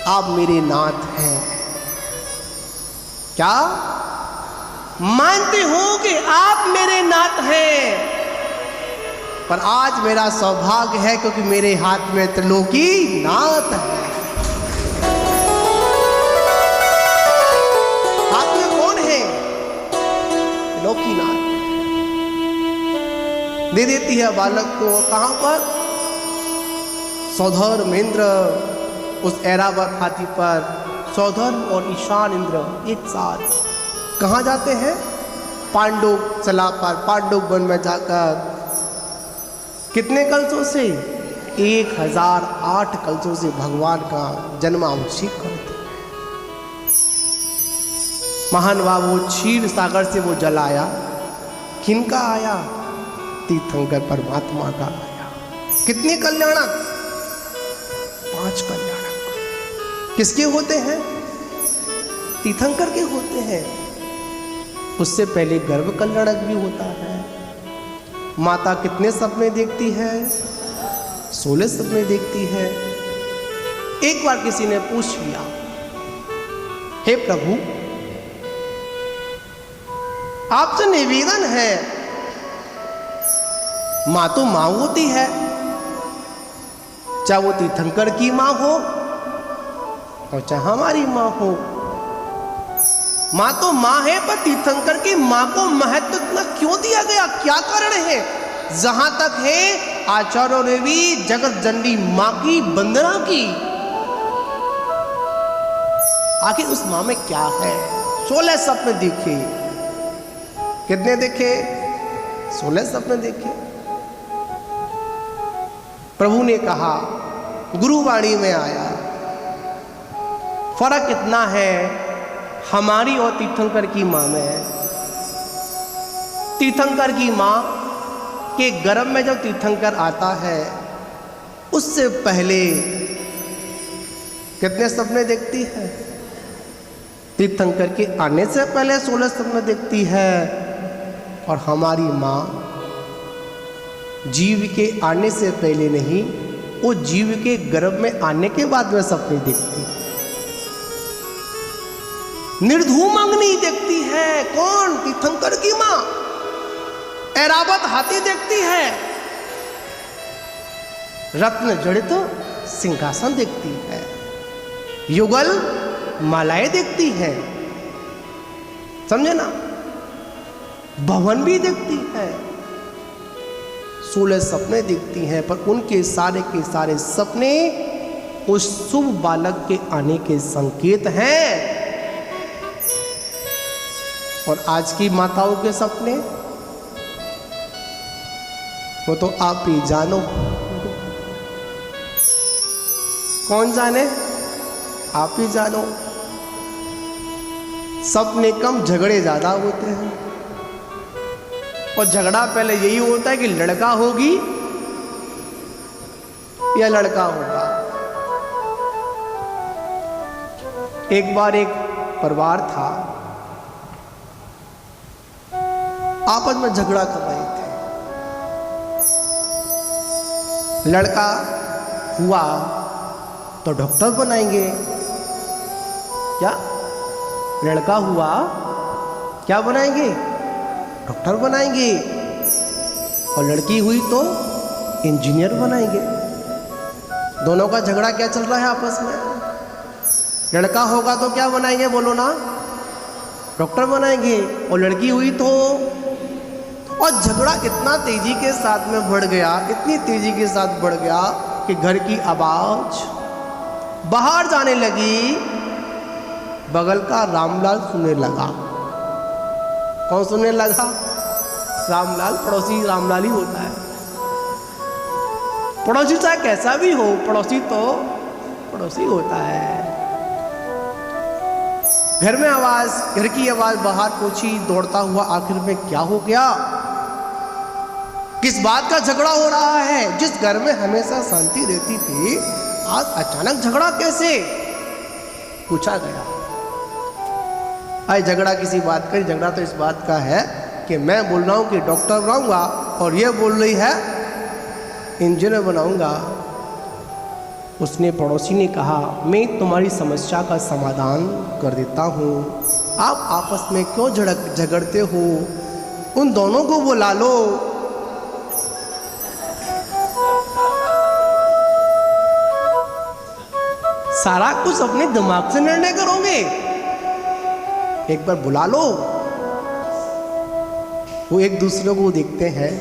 आप मेरे नाथ हैं। क्या? मानती हूं कि आप मेरे नाथ हैं, पर आज मेरा सौभाग्य है क्योंकि मेरे हाथ में त्रिलोकी नाथ है। हाथ में कौन है? त्रिलोकी नाथ। दे देती है बालक को। कहां पर? सौधर्मेंद्र उस ऐरावत हाथी पर, सौधर्म और ईशान इंद्र एक साथ कहां जाते हैं? पांडव चला पर, पांडव वन में जाकर कितने कलशों से? 1008 कलशों से भगवान का जन्माभिषेक करते हैं। महान बाबू क्षीर सागर से वो जल आया। किनका आया? तीर्थंकर परमात्मा का आया। कितने कल्याणक? 5 कल्याणक। किसके होते हैं? तीर्थंकर के होते हैं। उससे पहले गर्भ कल्याणक भी होता है। माता कितने सपने देखती है? 16 सपने देखती है। एक बार किसी ने पूछ लिया, हे प्रभु, आपसे निवेदन है, मां तो मां होती है, चाहे वो तीर्थंकर की मां हो और चाहे हमारी मां हो। मां तो मां है, पर तीर्थंकर की मां को महत्व इतना क्यों दिया गया, क्या कारण है? जहां तक है, आचार्यों ने भी जगत जननी मां की वंदना की। आखिर उस मां में क्या है? 16 सपने देखे। कितने देखे? 16 सपने देखे। प्रभु ने कहा, गुरुवाणी में आया, फर्क इतना है हमारी और तीर्थंकर की मां में। तीर्थंकर की मां के गर्भ में जब तीर्थंकर आता है, उससे पहले कितने सपने देखती है? तीर्थंकर के आने से पहले 16 सपने देखती है। और हमारी मां जीव के आने से पहले नहीं, वो जीव के गर्भ में आने के बाद में सपने देखती है। निर्धूमंगनी देखती है। कौन? तीर्थंकर की मां। ऐरावत हाथी देखती है। रत्न जड़ित सिंहासन देखती है। युगल मालाएं देखती है। समझे ना? भवन भी देखती है। 16 सपने देखती हैं, पर उनके सारे के सारे सपने उस शुभ बालक के आने के संकेत हैं। और आज की माताओं के सपने, वो तो आप ही जानो। कौन जाने? आप ही जानो। सपने कम, झगड़े ज्यादा होते हैं। और झगड़ा पहले यही होता है कि लड़का होगी या लड़का होगा। एक बार एक परिवार था, आपस में झगड़ा कर रहे थे। लड़का हुआ तो डॉक्टर बनाएंगे। क्या? लड़का हुआ क्या बनाएंगे? डॉक्टर बनाएंगे। और लड़की हुई तो इंजीनियर बनाएंगे। दोनों का झगड़ा क्या चल रहा है आपस में? लड़का होगा तो क्या बनाएंगे? बोलो ना। डॉक्टर बनाएंगे। और लड़की हुई तो, और झगड़ा इतना तेजी के साथ में बढ़ गया, इतनी तेजी के साथ बढ़ गया कि घर की आवाज बाहर जाने लगी। बगल का रामलाल सुनने लगा। कौन सुनने लगा? रामलाल। पड़ोसी रामलाल ही होता है। पड़ोसी चाहे कैसा भी हो, पड़ोसी तो पड़ोसी होता है। घर में आवाज, घर की आवाज बाहर पहुंची, दौड़ता हुआ आखिर में क्या हो गया? किस बात का झगड़ा हो रहा है? जिस घर में हमेशा शांति रहती थी, आज अचानक झगड़ा कैसे? पूछा गया। आज झगड़ा किसी बात का? झगड़ा तो इस बात का है कि मैं बोल रहा हूं कि डॉक्टर बनाऊंगा और ये बोल रही है इंजीनियर बनाऊंगा। उसने, पड़ोसी ने कहा, मैं तुम्हारी समस्या का समाधान कर देता हूं, आप आपस में क्यों झगड़ते हो? उन दोनों को बुला लो। सारा कुछ अपने दिमाग से निर्णय करोगे? एक बार बुला लो। वो एक दूसरे को देखते हैं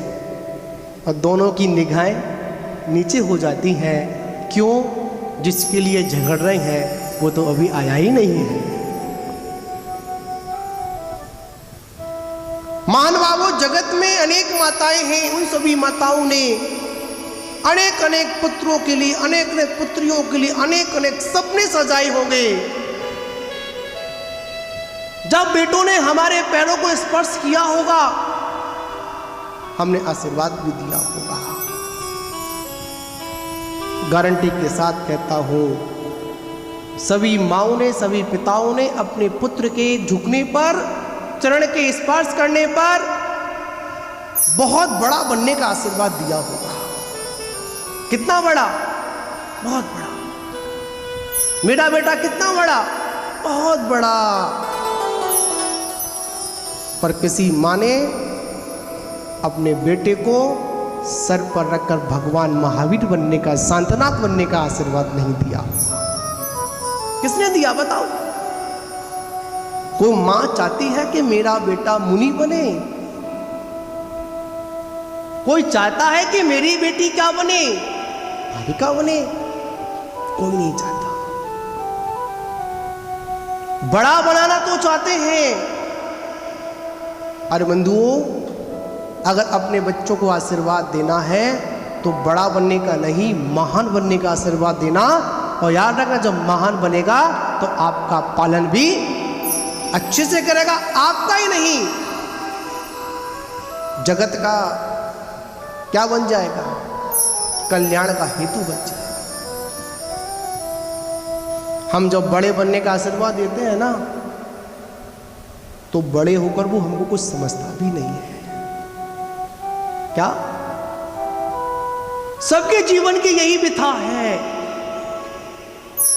और दोनों की निगाहें नीचे हो जाती हैं। क्यों? जिसके लिए झगड़ रहे हैं वो तो अभी आया ही नहीं है। मानवाओं, जगत में अनेक माताएं हैं। उन सभी माताओं ने अनेक अनेक पुत्रों के लिए, अनेक अनेक पुत्रियों के लिए अनेक अनेक सपने सजाए होंगे। जब बेटों ने हमारे पैरों को स्पर्श किया होगा, हमने आशीर्वाद भी दिया होगा। गारंटी के साथ कहता हूं, सभी माओं ने, सभी पिताओं ने अपने पुत्र के झुकने पर, चरण के स्पर्श करने पर बहुत बड़ा बनने का आशीर्वाद दिया होगा। कितना बड़ा? बहुत बड़ा। मेरा बेटा कितना बड़ा? बहुत बड़ा। पर किसी माँ ने अपने बेटे को सर पर रखकर भगवान महावीर बनने का, शांतनाथ बनने का आशीर्वाद नहीं दिया। किसने दिया बताओ? कोई मां चाहती है कि मेरा बेटा मुनि बने? कोई चाहता है कि मेरी बेटी क्या बने? भाविका बने? कोई नहीं चाहता। बड़ा बनाना तो चाहते हैं। अरे बंधुओं, अगर अपने बच्चों को आशीर्वाद देना है तो बड़ा बनने का नहीं, महान बनने का आशीर्वाद देना। और याद रखना, जब महान बनेगा तो आपका पालन भी अच्छे से करेगा, आपका ही नहीं, जगत का क्या बन जाएगा? कल्याण का हेतु बन जाएगा। हम जब बड़े बनने का आशीर्वाद देते हैं ना, तो बड़े होकर वो हमको कुछ समझता भी नहीं है। क्या? सबके जीवन की यही व्यथा है।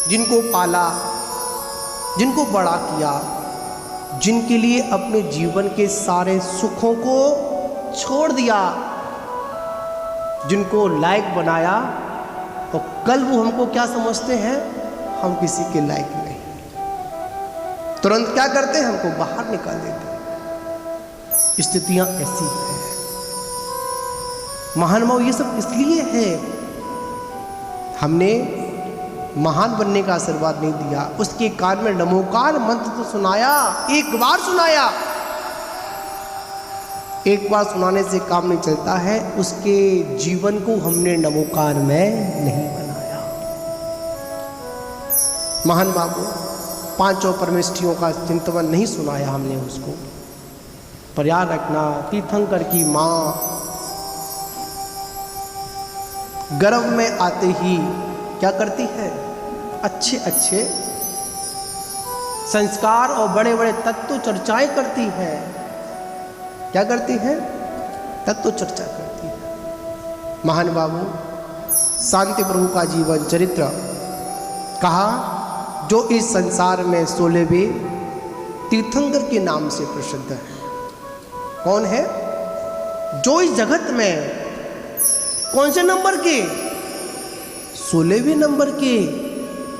जिनको पाला, जिनको बड़ा किया, जिनके लिए अपने जीवन के सारे सुखों को छोड़ दिया, जिनको लायक बनाया, तो कल वो हमको क्या समझते हैं? हम किसी के लायक नहीं। तुरंत क्या करते हैं? हमको बाहर निकाल देते हैं। स्थितियां ऐसी हैं। महानुभाव, ये सब इसलिए है, हमने महान बनने का आशीर्वाद नहीं दिया। उसके कान में नमोकार मंत्र तो सुनाया, एक बार सुनाया। एक बार सुनाने से काम नहीं चलता है। उसके जीवन को हमने नमोकार में नहीं बनाया। महान बाबू, पांचों परमेष्ठियों का चिंतन नहीं सुनाया हमने उसको। पर याद रखना, तीर्थंकर की माँ गर्भ में आते ही क्या करती है? अच्छे अच्छे संस्कार और बड़े बड़े तत्व चर्चाएं करती है। क्या करती है? तत्व चर्चा करती है। महान बाबू, शांति प्रभु का जीवन चरित्र कहा, जो इस संसार में 16वें तीर्थंकर के नाम से प्रसिद्ध है। कौन है? जो इस जगत में कौन से नंबर के? 16वें नंबर के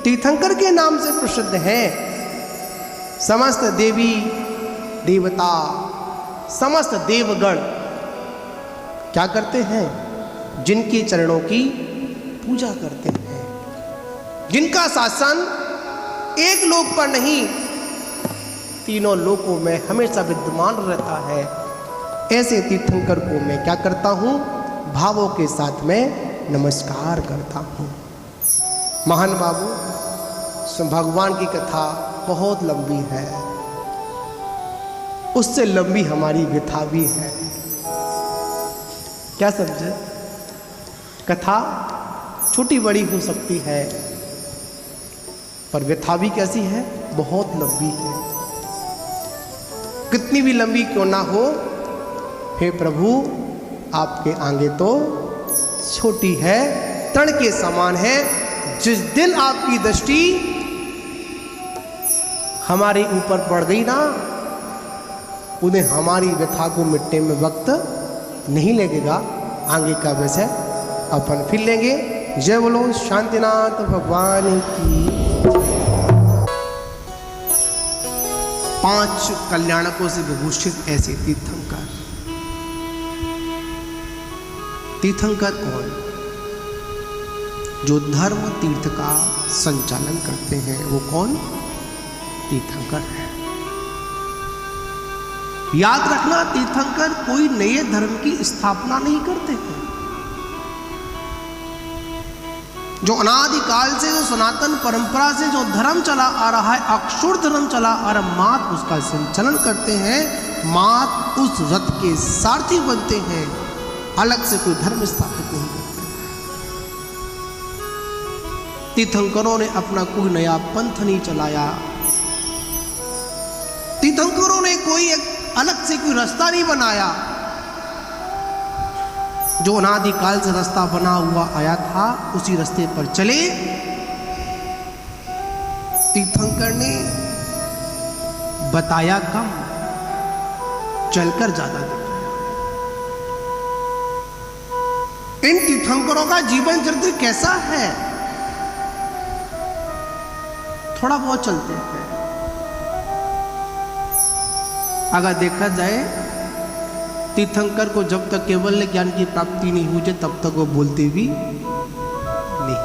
तीर्थंकर के नाम से प्रसिद्ध हैं। समस्त देवी देवता, समस्त देवगण क्या करते हैं? जिनके चरणों की पूजा करते हैं। जिनका शासन एक लोक पर नहीं, तीनों लोकों में हमेशा विद्यमान रहता है। ऐसे तीर्थंकर को मैं क्या करता हूँ? भावों के साथ में नमस्कार करता हूँ। महान बाबू, भगवान की कथा बहुत लंबी है, उससे लंबी हमारी व्यथा भी है। क्या समझे? कथा छोटी बड़ी हो सकती है, पर व्यथा भी कैसी है? बहुत लंबी है। कितनी भी लंबी क्यों ना हो, हे प्रभु, आपके आगे तो छोटी है, तण के समान है। जिस दिन आपकी दृष्टि हमारे ऊपर पड़ गई ना, उन्हें हमारी व्यथा को मिटने में वक्त नहीं लगेगा। आगे का विषय अपन फिर लेंगे। जय बोलो शांतिनाथ भगवान की। 5 कल्याणकों से विभूषित ऐसे तीर्थंकर। तीर्थंकर कौन? जो धर्म तीर्थ का संचालन करते हैं, वो कौन? तीर्थंकर है। याद रखना, तीर्थंकर कोई नए धर्म की स्थापना नहीं करते हैं। जो अनादिकाल से, जो सनातन परंपरा से जो धर्म चला आ रहा है, अक्षुर धर्म चला आ रहा, मात उसका संचालन करते हैं, मात उस रथ के सारथी बनते हैं। अलग से कोई धर्म स्थापित नहीं करते। तीर्थंकरों ने अपना कोई नया पंथ नहीं चलाया। तीर्थंकरों ने कोई एक अलग से कोई रास्ता नहीं बनाया। जो अनादिकाल से रास्ता बना हुआ आया था उसी रास्ते पर चले। तीर्थंकर ने बताया कम, चलकर ज्यादा दिखाया। इन तीर्थंकरों का जीवन चरित्र कैसा है? थोड़ा बहुत चलते हैं। अगर देखा जाए तीर्थंकर को जब तक केवल ज्ञान की प्राप्ति नहीं हुई तब तक वो बोलते भी नहीं।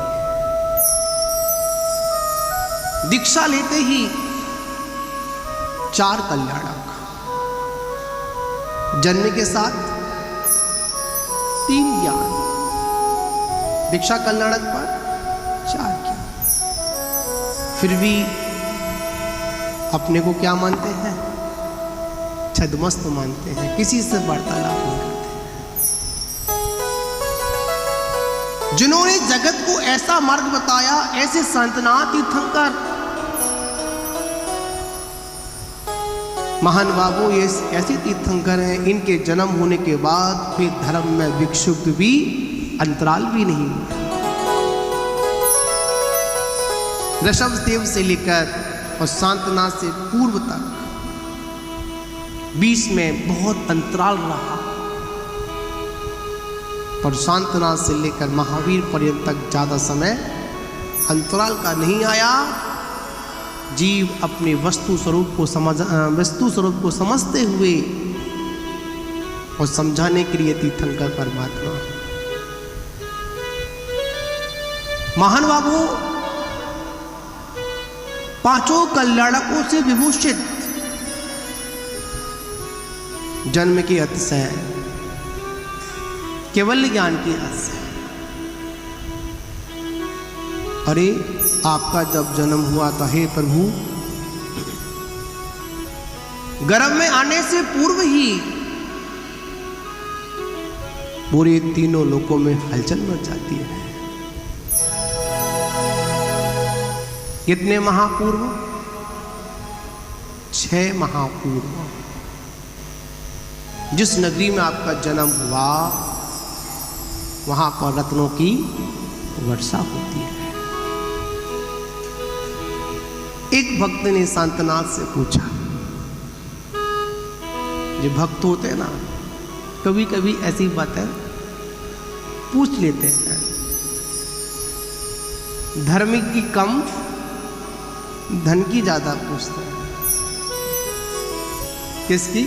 दीक्षा लेते ही 4 कल्याणक, जन्म के साथ 3 ज्ञान, दीक्षा कल्याणक पर 4 ज्ञान। फिर भी अपने को क्या मानते हैं? छद्मस्त मानते हैं, किसी से वार्तालाप नहीं करते। जिन्होंने जगत को ऐसा मार्ग बताया, ऐसे संतनाथ तीर्थंकर, महान बाबू, ये ऐसे तीर्थंकर हैं, इनके जन्म होने के बाद फिर धर्म में विक्षुब्ध भी अंतराल भी नहीं हुआ। ऋषभदेव से लेकर और शांतनाथ से पूर्व तक बीच में बहुत अंतराल रहा, पर शांतनाथ से लेकर महावीर पर्यंत तक ज्यादा समय अंतराल का नहीं आया। जीव अपने वस्तु स्वरूप को समझते हुए और समझाने के लिए तीर्थंकर परमात्मा। महान बाबू 5 कल्याणकों से विभूषित, जन्म की हद से, केवल ज्ञान की हद से। अरे आपका जब जन्म हुआ था हे प्रभु, गर्भ में आने से पूर्व ही पूरे तीनों लोकों में हलचल मच जाती है। कितने महापूर्व? 6 महापूर्व। जिस नगरी में आपका जन्म हुआ वहां पर रत्नों की वर्षा होती है। एक भक्त ने शांतनाथ से पूछा, जो भक्त होते हैं ना, कभी कभी ऐसी बातें पूछ लेते हैं। धर्म की कम, धन की ज्यादा पूछते हैं। किसकी?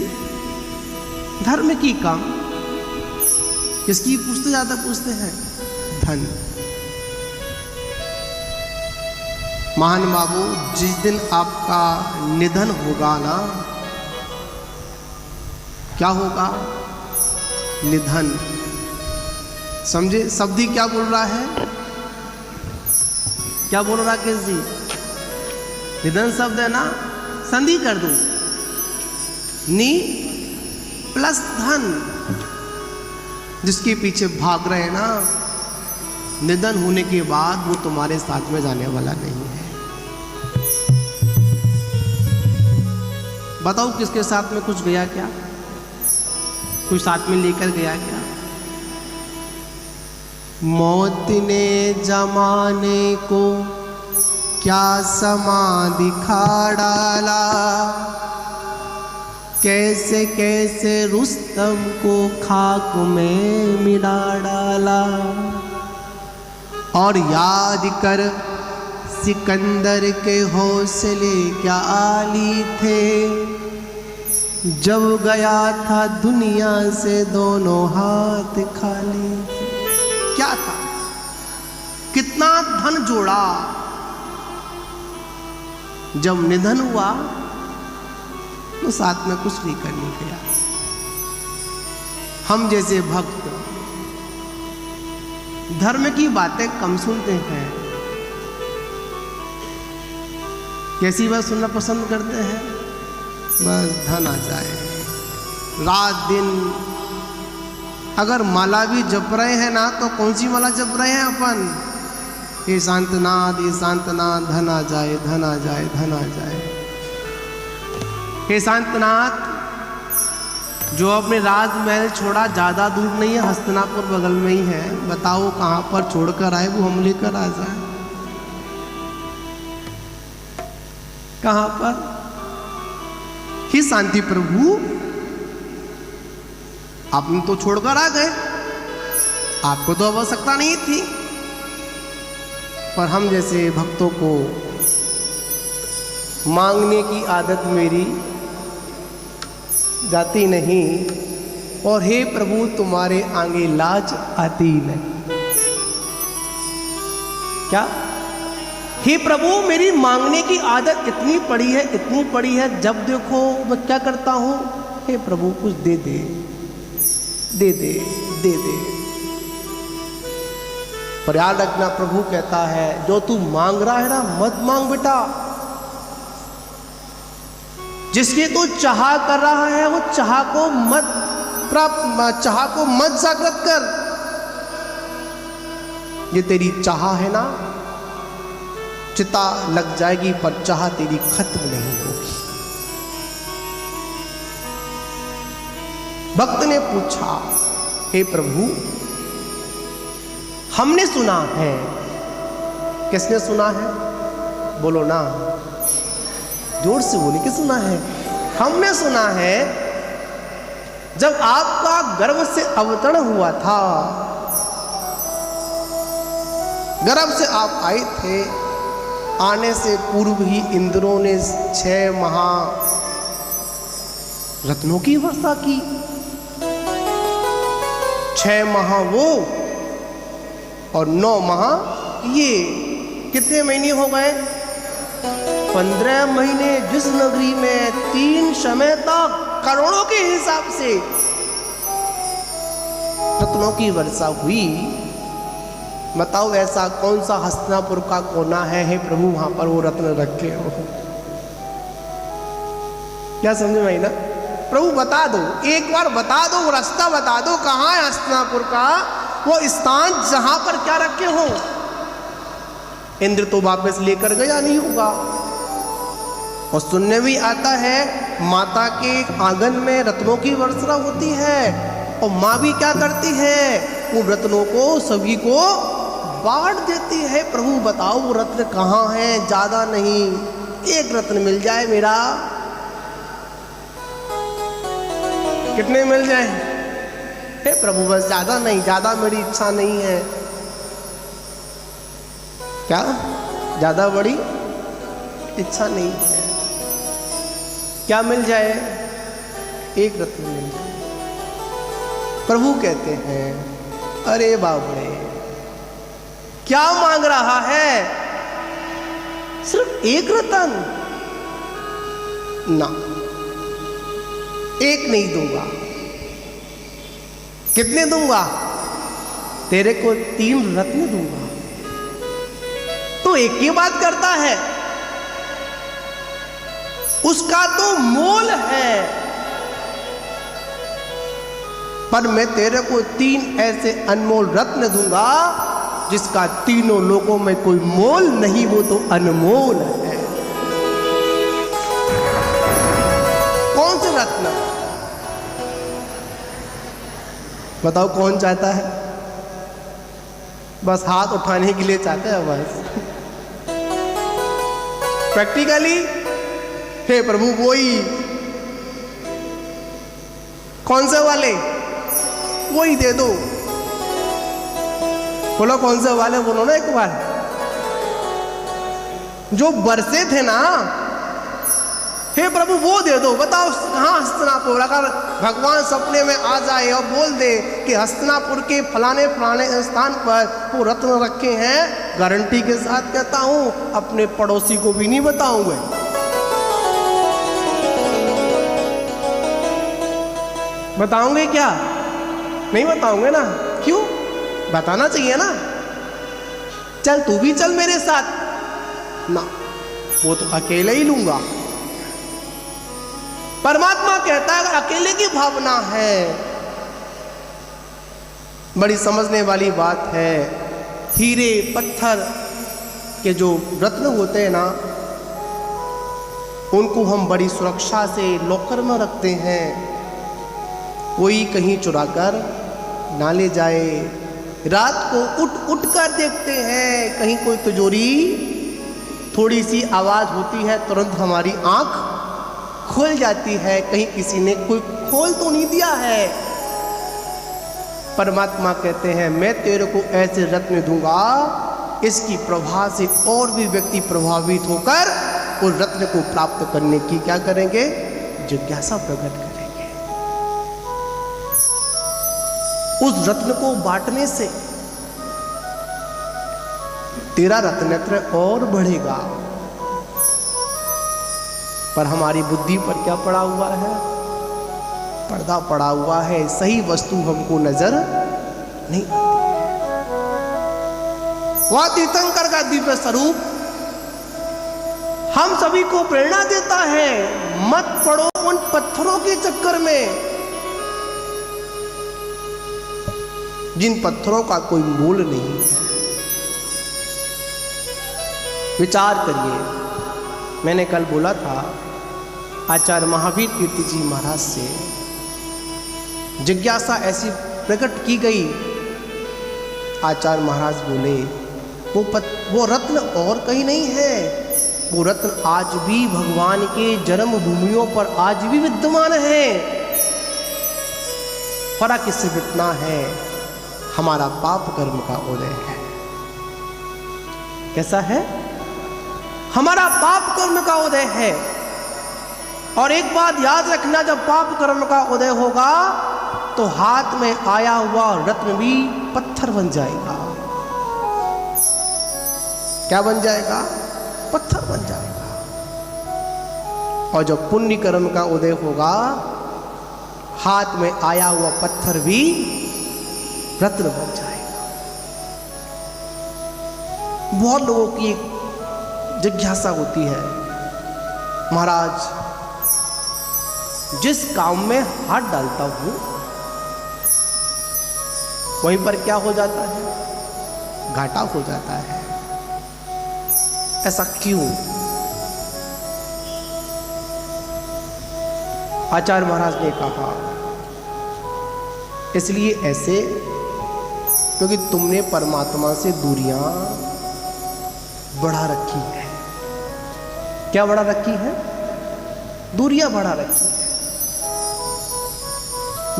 धर्म की कम, किसकी पूछते ज्यादा पूछते हैं? धन। महान बाबू, जिस दिन आपका निधन होगा ना, क्या होगा? निधन। समझे? शब्द ही क्या बोल रहा है? क्या बोल रहा है केस जी? निधन शब्द है ना, संधि कर दो, नी प्लस धन। जिसके पीछे भाग रहे हैं ना, निधन होने के बाद वो तुम्हारे साथ में जाने वाला नहीं है। बताओ किसके साथ में कुछ गया क्या? कोई साथ में लेकर गया क्या? मौत ने जमाने को क्या समाधि खा डाला, कैसे कैसे रुस्तम को खाक में मिला डाला। और याद कर सिकंदर के हौसले क्या आली थे, जब गया था दुनिया से दोनों हाथ खाली थे। क्या था? कितना धन जोड़ा, जब निधन हुआ तो साथ में कुछ नहीं करने गया। हम जैसे भक्त धर्म की बातें कम सुनते हैं। कैसी बात सुनना पसंद करते हैं? बस धन आ जाए, रात दिन। अगर माला भी जप रहे हैं ना, तो कौन सी माला जप रहे हैं अपन? हे शांतनाथ, हे शांतनाथ, धन आ जाए, धन आ जाए, धन आ जाए। हे शांतनाथ, जो अपने राजमहल छोड़ा, ज़्यादा दूर नहीं है, हस्तिनापुर बगल में ही है। बताओ कहाँ पर छोड़कर आए, वो हम लेकर आ जाए। कहाँ पर? ही शांति प्रभु, आपने तो छोड़कर आ गए, आपको तो आवश्यकता नहीं थी, पर हम जैसे भक्तों को मांगने की आदत मेरी जाती नहीं, और हे प्रभु तुम्हारे आगे लाज आती नहीं। क्या? हे प्रभु मेरी मांगने की आदत इतनी पड़ी है, इतनी पड़ी है, जब देखो मैं क्या करता हूं, हे प्रभु कुछ दे दे, दे दे, दे दे। पर याद रखना, प्रभु कहता है जो तू मांग रहा है ना, मत मांग बेटा। जिसकी तू चाह कर रहा है, वो चाह को मत प्राप्त, चाह को मत जागृत कर। ये तेरी चाह है ना, चिता लग जाएगी, पर चाह तेरी खत्म नहीं होगी। भक्त ने पूछा, हे प्रभु हमने सुना है। किसने सुना है? बोलो ना, जोर से बोले कि सुना है। हमने सुना है जब आपका गर्भ से अवतरण हुआ था, गर्भ से आप आए थे, आने से पूर्व ही इंद्रों ने 6 महा रत्नों की वर्षा की। 6 माह वो और 9 माह ये। कितने महीने हो गए? 15 महीने। जिस नगरी में 3 समय तक करोड़ों के हिसाब से रत्नों की वर्षा हुई, बताओ ऐसा कौन सा हस्तिनापुर का कोना है, हे प्रभु वहां पर वो रत्न रखे हो? क्या समझ में आई ना? प्रभु बता दो, एक बार बता दो, वो रास्ता बता दो, कहाँ है हस्तिनापुर का वो स्थान जहां पर क्या रखे हो। इंद्र तो वापस लेकर गया नहीं होगा। और सुनने भी आता है माता के आंगन में रत्नों की वर्षा होती है, और माँ भी क्या करती है, वो रत्नों को सभी को बांट देती है। प्रभु बताओ वो रत्न कहाँ है? ज्यादा नहीं, एक रत्न मिल जाए मेरा। कितने मिल जाए? हे प्रभु बस ज्यादा नहीं, ज्यादा मेरी इच्छा नहीं है। क्या? ज्यादा बड़ी इच्छा नहीं है। क्या मिल जाए? एक रत्न मिल जाए। प्रभु कहते हैं, अरे बाबड़े क्या मांग रहा है? सिर्फ एक रत्न ना, एक नहीं दूंगा। कितने दूंगा? तेरे को 3 रत्न दूंगा। तो एक ही बात करता है, उसका तो मोल है, पर मैं तेरे को 3 ऐसे अनमोल रत्न दूंगा जिसका तीनों लोगों में कोई मोल नहीं, वो तो अनमोल है। कौन से रत्न? बताओ कौन चाहता है? बस हाथ उठाने के लिए चाहते हैं बस। प्रैक्टिकली हे प्रभु वही, कौन से वाले? वही दे दो। बोलो कौन से वाले, बोलो ना एक बार। जो बरसे थे ना, हे प्रभु वो दे दो। बताओ कहाँ हस्तिनापुर? अगर भगवान सपने में आ जाए और बोल दे कि हस्तिनापुर के फलाने फलाने स्थान पर वो रत्न रखे हैं, गारंटी के साथ कहता हूं अपने पड़ोसी को भी नहीं बताऊंगा। बताओगे क्या? नहीं बताओगे ना? क्यों? बताना चाहिए ना। चल तू भी चल मेरे साथ ना, वो तो अकेले ही लूंगा। परमात्मा कहता है अगर अकेले की भावना है, बड़ी समझने वाली बात है। हीरे पत्थर के जो रत्न होते हैं ना, उनको हम बड़ी सुरक्षा से लॉकर में रखते हैं। कोई कहीं चुरा कर ना ले जाए। रात को उठ कर देखते हैं, कहीं कोई तिजोरी, थोड़ी सी आवाज़ होती है तुरंत हमारी आंख खुल जाती है, कहीं किसी ने कोई खोल तो नहीं दिया है। परमात्मा कहते हैं मैं तेरे को ऐसे रत्न दूंगा, इसकी प्रभा से और भी व्यक्ति प्रभावित होकर उस रत्न को प्राप्त करने की क्या करेंगे, जिज्ञासा प्रकट करेंगे। उस रत्न को बांटने से तेरा रत्नत्र और बढ़ेगा। पर हमारी बुद्धि पर क्या पड़ा हुआ है, पर्दा पड़ा हुआ है, सही वस्तु हमको नजर नहीं आती। वह तीर्थंकर का दिव्य स्वरूप हम सभी को प्रेरणा देता है, मत पड़ो उन पत्थरों के चक्कर में जिन पत्थरों का कोई मोल नहीं है। विचार करिए, मैंने कल बोला था आचार्य महावीर कीर्ति जी महाराज से जिज्ञासा ऐसी प्रकट की गई। आचार्य महाराज बोले वो रत्न और कहीं नहीं है, वो रत्न आज भी भगवान के जन्म भूमियों पर आज भी विद्यमान है। फर्क इससे इतना है, हमारा पाप कर्म का उदय है। कैसा है? हमारा पाप कर्म का उदय है। और एक बात याद रखना, जब पाप कर्म का उदय होगा तो हाथ में आया हुआ रत्न भी पत्थर बन जाएगा। क्या बन जाएगा? पत्थर बन जाएगा। और जब पुण्य कर्म का उदय होगा, हाथ में आया हुआ पत्थर भी रत्न बन जाएगा। बहुत लोगों की एक जिज्ञासा होती है, महाराज जिस काम में हाथ डालता हूं वहीं पर क्या हो जाता है? घाटा हो जाता है। ऐसा क्यों? आचार्य महाराज ने कहा इसलिए ऐसे क्योंकि तुमने परमात्मा से दूरियां बढ़ा रखी है। क्या बढ़ा रखी है? दूरियां बढ़ा रखी है।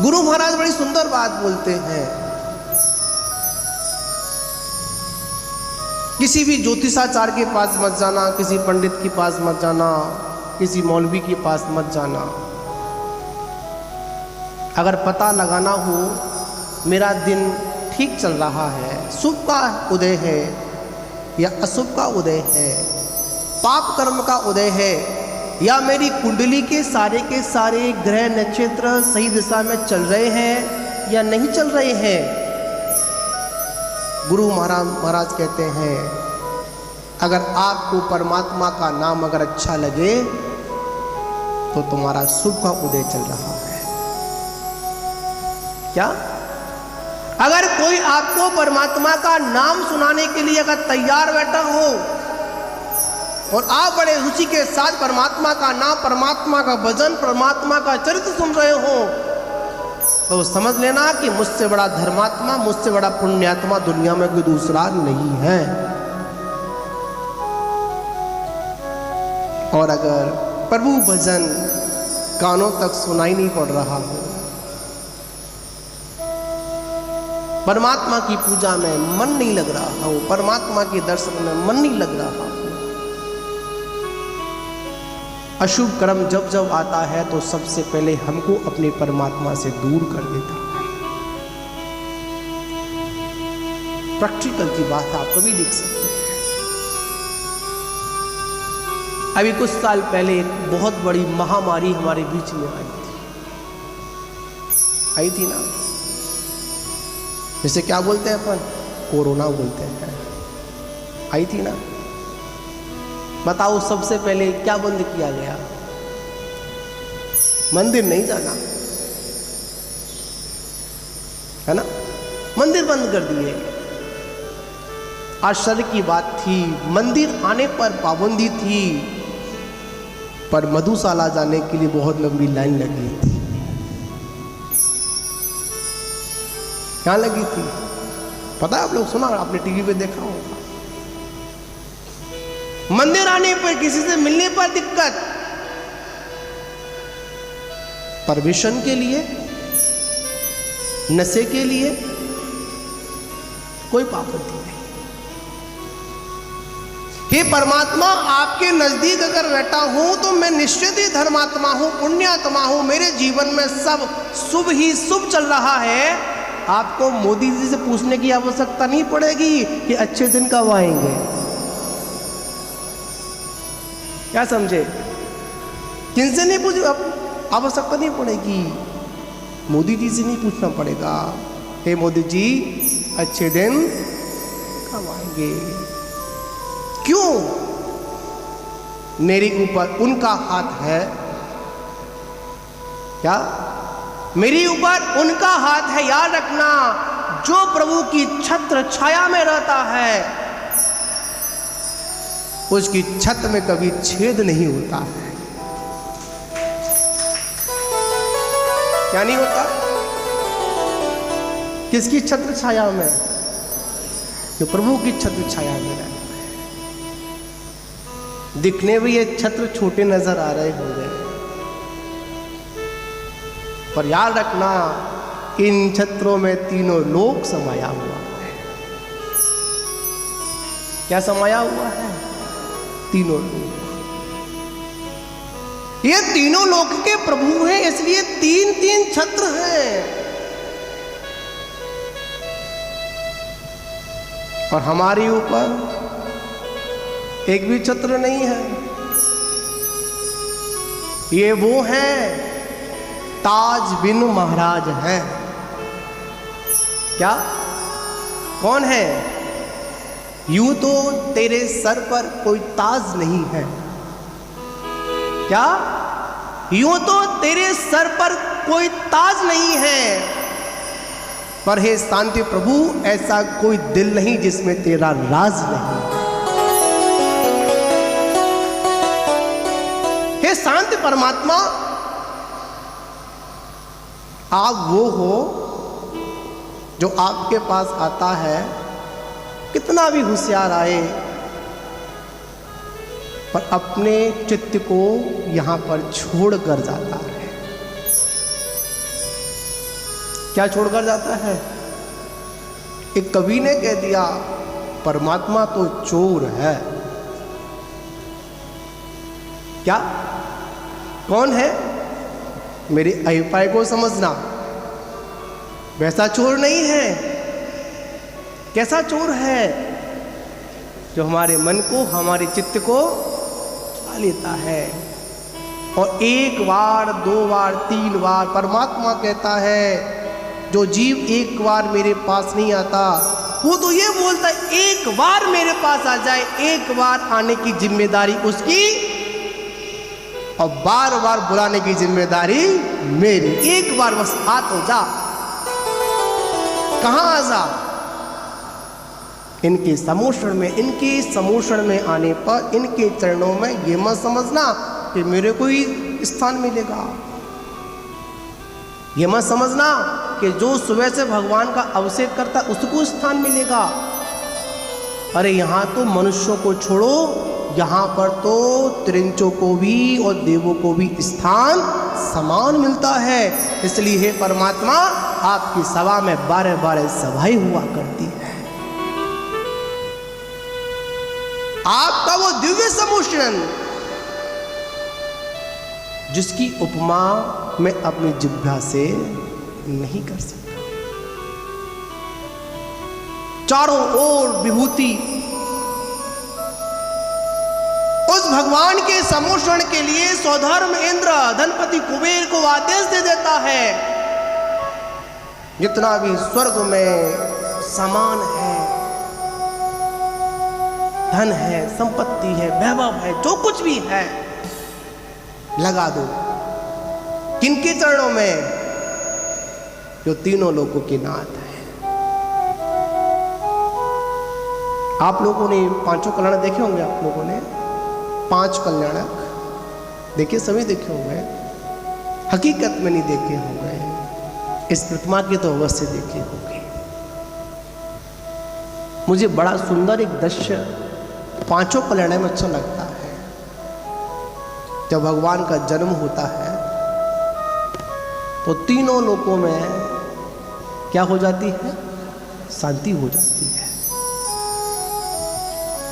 गुरु महाराज बड़ी सुंदर बात बोलते हैं, किसी भी ज्योतिषाचार्य के पास मत जाना, किसी पंडित के पास मत जाना, किसी मौलवी के पास मत जाना। अगर पता लगाना हो मेरा दिन ठीक चल रहा है, शुभ का उदय है या अशुभ का उदय है, पाप कर्म का उदय है, या मेरी कुंडली के सारे ग्रह नक्षत्र सही दिशा में चल रहे हैं या नहीं चल रहे हैं। गुरु महाराज कहते हैं अगर आपको परमात्मा का नाम अगर अच्छा लगे तो तुम्हारा शुभ का उदय चल रहा है। क्या? अगर कोई आपको परमात्मा का नाम सुनाने के लिए अगर तैयार बैठा हो और आप बड़े रुचि के साथ परमात्मा का नाम, परमात्मा का भजन, परमात्मा का चरित्र सुन रहे हो, तो समझ लेना कि मुझसे बड़ा धर्मात्मा, मुझसे बड़ा पुण्यात्मा दुनिया में कोई दूसरा नहीं है। और अगर प्रभु भजन कानों तक सुनाई नहीं पड़ रहा हो, परमात्मा की पूजा में मन नहीं लग रहा हो, परमात्मा के दर्शन में मन नहीं लग रहा हो, अशुभ कर्म जब जब आता है तो सबसे पहले हमको अपने परमात्मा से दूर कर देता है। प्रैक्टिकल की बात आप कभी देख सकते हैं। अभी कुछ साल पहले एक बहुत बड़ी महामारी हमारे बीच में आई थी ना, जिसे क्या बोलते हैं अपन, कोरोना बोलते हैं, आई थी ना। बताओ सबसे पहले क्या बंद किया गया? मंदिर नहीं जाना, है ना, मंदिर बंद कर दिए। आश्चर्य की बात थी, मंदिर आने पर पाबंदी थी, पर मधुशाला जाने के लिए बहुत लंबी लाइन लगी थी। क्या लगी थी? पता है, आप लोग सुना, आपने टीवी पे देखा होगा। मंदिर आने पर, किसी से मिलने पर दिक्कत, परमिशन के लिए, नशे के लिए कोई पाबंदी नहीं। हे परमात्मा, आपके नजदीक अगर बैठा हूं तो मैं निश्चित ही धर्मात्मा हूं, पुण्यात्मा हूं, मेरे जीवन में सब शुभ ही शुभ चल रहा है। आपको मोदी जी से पूछने की आवश्यकता नहीं पड़ेगी कि अच्छे दिन कब आएंगे। क्या समझे? किनसे नहीं पूछ, आवश्यकता नहीं पड़ेगी, मोदी जी से नहीं पूछना पड़ेगा, हे मोदी जी अच्छे दिन कब आएंगे। क्यों? मेरे ऊपर उनका हाथ है। क्या? मेरे ऊपर उनका हाथ है। याद रखना, जो प्रभु की छत्र छाया में रहता है उसकी छत में कभी छेद नहीं होता है। क्या नहीं होता? किसकी छत्र छाया में? जो प्रभु की छत्र छाया में रहता है। दिखने में ये छत्र छोटे नजर आ रहे होंगे, पर याद रखना, इन छत्रों में तीनों लोक समाया हुआ है। क्या समाया हुआ है? तीनों लोक। ये तीनों लोक के प्रभु हैं, इसलिए तीन तीन छत्र हैं। और हमारे ऊपर एक भी छत्र नहीं है। ये वो हैं, ताज बिन महाराज हैं। क्या? कौन है? यूं तो तेरे सर पर कोई ताज नहीं है। क्या? यूं तो तेरे सर पर कोई ताज नहीं है, पर हे शांति प्रभु, ऐसा कोई दिल नहीं जिसमें तेरा राज नहीं। हे शांति परमात्मा, आप वो हो जो आपके पास आता है, कितना भी होशियार आए, पर अपने चित्त को यहां पर छोड़ कर जाता है। क्या छोड़कर जाता है? एक कवि ने कह दिया, परमात्मा तो चोर है। क्या? कौन है? मेरे अभिप्राय को समझना, वैसा चोर नहीं है। कैसा चोर है? जो हमारे मन को, हमारे चित्त को छा लेता है, और एक बार, दो बार, तीन बार। परमात्मा कहता है, जो जीव एक बार मेरे पास नहीं आता, वो तो ये बोलता है एक बार मेरे पास आ जाए। एक बार आने की जिम्मेदारी उसकी, और बार बार बुलाने की जिम्मेदारी मेरी। एक बार बस आ तो जा। कहां आ जा? इनके समोषण में, इनके समोषण में आने पर, इनके चरणों में ये मत समझना कि मेरे को ही स्थान मिलेगा। ये मत समझना कि जो सुबह से भगवान का अभिषेक करता उसको स्थान मिलेगा। अरे यहाँ तो मनुष्यों को छोड़ो, यहाँ पर तो त्रिंचों को भी और देवों को भी स्थान समान मिलता है। इसलिए हे परमात्मा, आपकी सभा में 12-12 सभाएं हुआ करती है। आपका वो दिव्य समोषण, जिसकी उपमा मैं अपनी जिह्वा से नहीं कर सकता। चारों ओर विभूति, उस भगवान के समोषण के लिए स्वधर्म इंद्र धनपति कुबेर को आदेश दे देता है, जितना भी स्वर्ग में सामान है, धन है, संपत्ति है, वैभव है, जो कुछ भी है, लगा दो। किनके चरणों में? जो तीनों लोगों के नाथ है। आप लोगों ने पांचों कल्याण देखे होंगे। आप लोगों ने 5 कल्याणक देखे, सभी देखे होंगे। हकीकत में नहीं देखे होंगे, इस प्रतिमा के तो अवश्य देखे होंगे। मुझे बड़ा सुंदर एक दृश्य पांचों कल्याण में अच्छा लगता है। जब भगवान का जन्म होता है तो तीनों लोकों में क्या हो जाती है? शांति हो जाती है।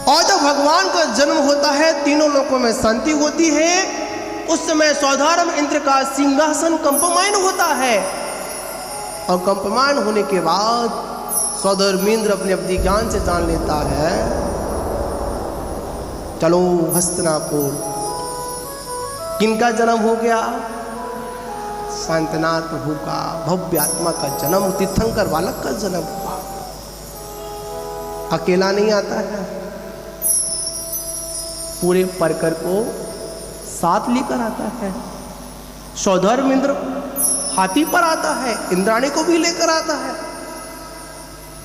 और जब भगवान का जन्म होता है तीनों लोकों में शांति होती है। उस समय सौधर्म इंद्र का सिंहासन कंपमान होता है और कंपमान होने के बाद सौधर्मेंद्र अपने अपने ज्ञान से जान लेता है, चलो हस्तिनापुर। किनका जन्म हो गया? शांतनाथ प्रभु का भव्य आत्मा का जन्म, तीर्थंकर बालक का जन्म हुआ। अकेला नहीं आता है, पूरे परकर को साथ लेकर आता है। सौधर्मेंद्र हाथी पर आता है, इंद्राणी को भी लेकर आता है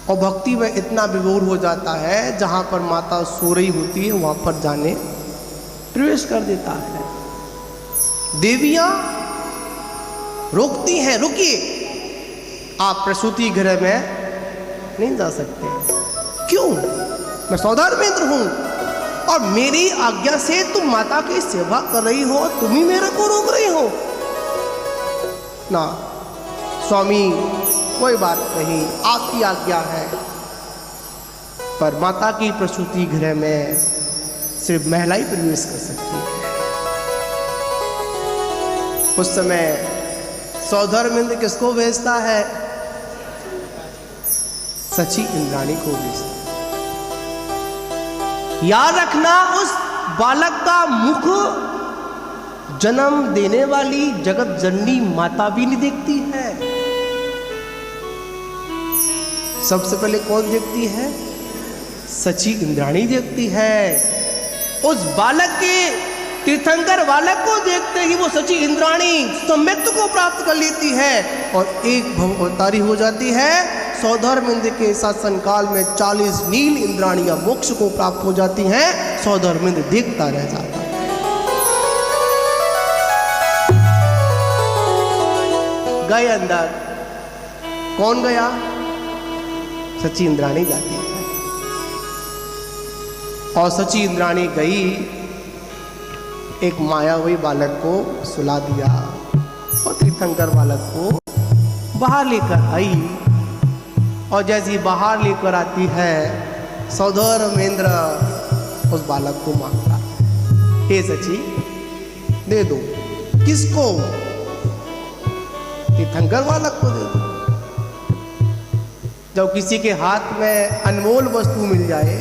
और भक्ति में इतना विभोर हो जाता है, जहां पर माता सो रही होती है वहां पर जाने प्रवेश कर देता है। देवियां रोकती हैं, रुकिए, आप प्रसूति गृह में नहीं जा सकते। क्यों? मैं सौधर्मेंद्र हूं और मेरी आज्ञा से तुम माता की सेवा कर रही हो, तुम ही मेरे को रोक रही हो ना। स्वामी कोई बात नहीं, आपकी आज्ञा है, पर माता की प्रसूति गृह में सिर्फ महिला ही प्रवेश कर सकती है। उस समय सौधर्मेंद्र किसको भेजता है? सची इंद्राणी को भेजता है। याद रखना, उस बालक का मुख जन्म देने वाली जगत जननी माता भी नहीं देखती है। सबसे पहले कौन देखती है? सची इंद्राणी देखती है। उस बालक के, तीर्थंकर बालक को देखते ही वो सची इंद्राणी सम्यक्त को प्राप्त कर लेती है और एक भव अवतारी हो जाती है। सौधर्मेंद्र के शासन काल में 40 नील इंद्राणियां मोक्ष को प्राप्त हो जाती हैं। सौधर्मेंद्र देखता रह जाता है। गए अंदर, कौन गया? सची इंद्राणी जाती है और सची इंद्राणी गई, एक मायावी बालक को सुला दिया और तीर्थंकर बालक को बाहर लेकर आई। और जैसी बाहर लेकर आती है, सौधर्मेंद्र उस बालक को मांगता है, हे सची दे दो। किसको? तीर्थंकर बालक को दे दो। जब किसी के हाथ में अनमोल वस्तु मिल जाए,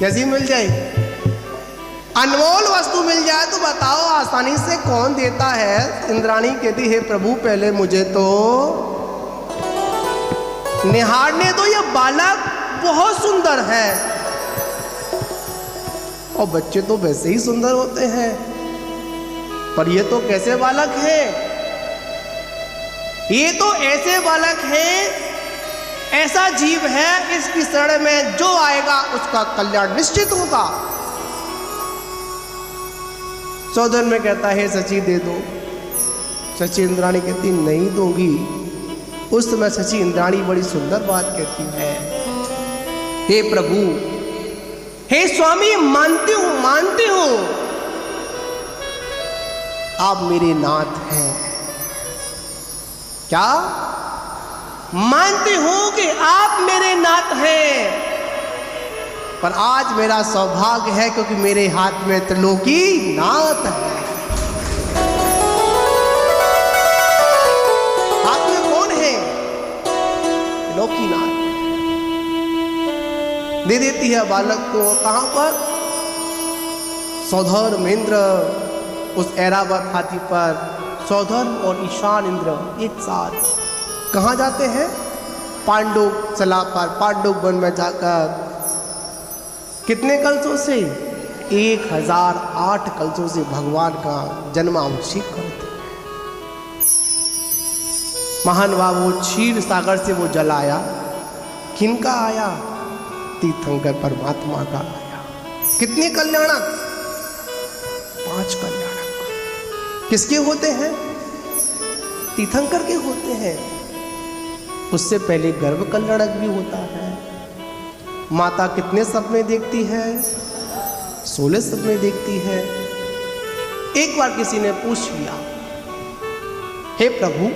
कैसी मिल जाए? अनमोल वस्तु मिल जाए तो बताओ आसानी से कौन देता है? इंद्राणी कहती है, प्रभु पहले मुझे तो निहारने दो, ये बालक बहुत सुंदर है। और बच्चे तो वैसे ही सुंदर होते हैं, पर ये तो कैसे बालक है? ये तो ऐसे बालक है, ऐसा जीव है, इसकी शरण में जो आएगा उसका कल्याण निश्चित होगा। सौधर्म में कहता है, सची दे दो। सची इंद्राणी कहती नहीं दूंगी। उस समय सची इंद्राणी बड़ी सुंदर बात कहती है, हे प्रभु, हे स्वामी, मानती हूं आप मेरे नाथ हैं। क्या? मानती हूं कि आप मेरे नाथ हैं, पर आज मेरा सौभाग्य है क्योंकि मेरे हाथ में त्रिलोकी नाथ है। हाथ में कौन है? त्रिलोकी नाथ। दे देती है बालक को। कहां पर? सौधर्मेंद्र उस ऐरावत हाथी पर, सौधर्म और ईशान इंद्र एक साथ कहां जाते हैं? पांडव सला पर, पांडव वन में जाकर कितने कलशों से? 1008 कलशों से भगवान का जन्माभिषेक करते हैं। महान बाबू क्षीर सागर से वो जल आया, किनका आया? तीर्थंकर परमात्मा का आया। कितने कल्याणक? 5 कल्याणक। किसके होते हैं? तीर्थंकर के होते हैं। उससे पहले गर्भ कल्याणक भी होता है, माता कितने सपने देखती है? 16 सपने देखती है। एक बार किसी ने पूछ लिया, हे प्रभु,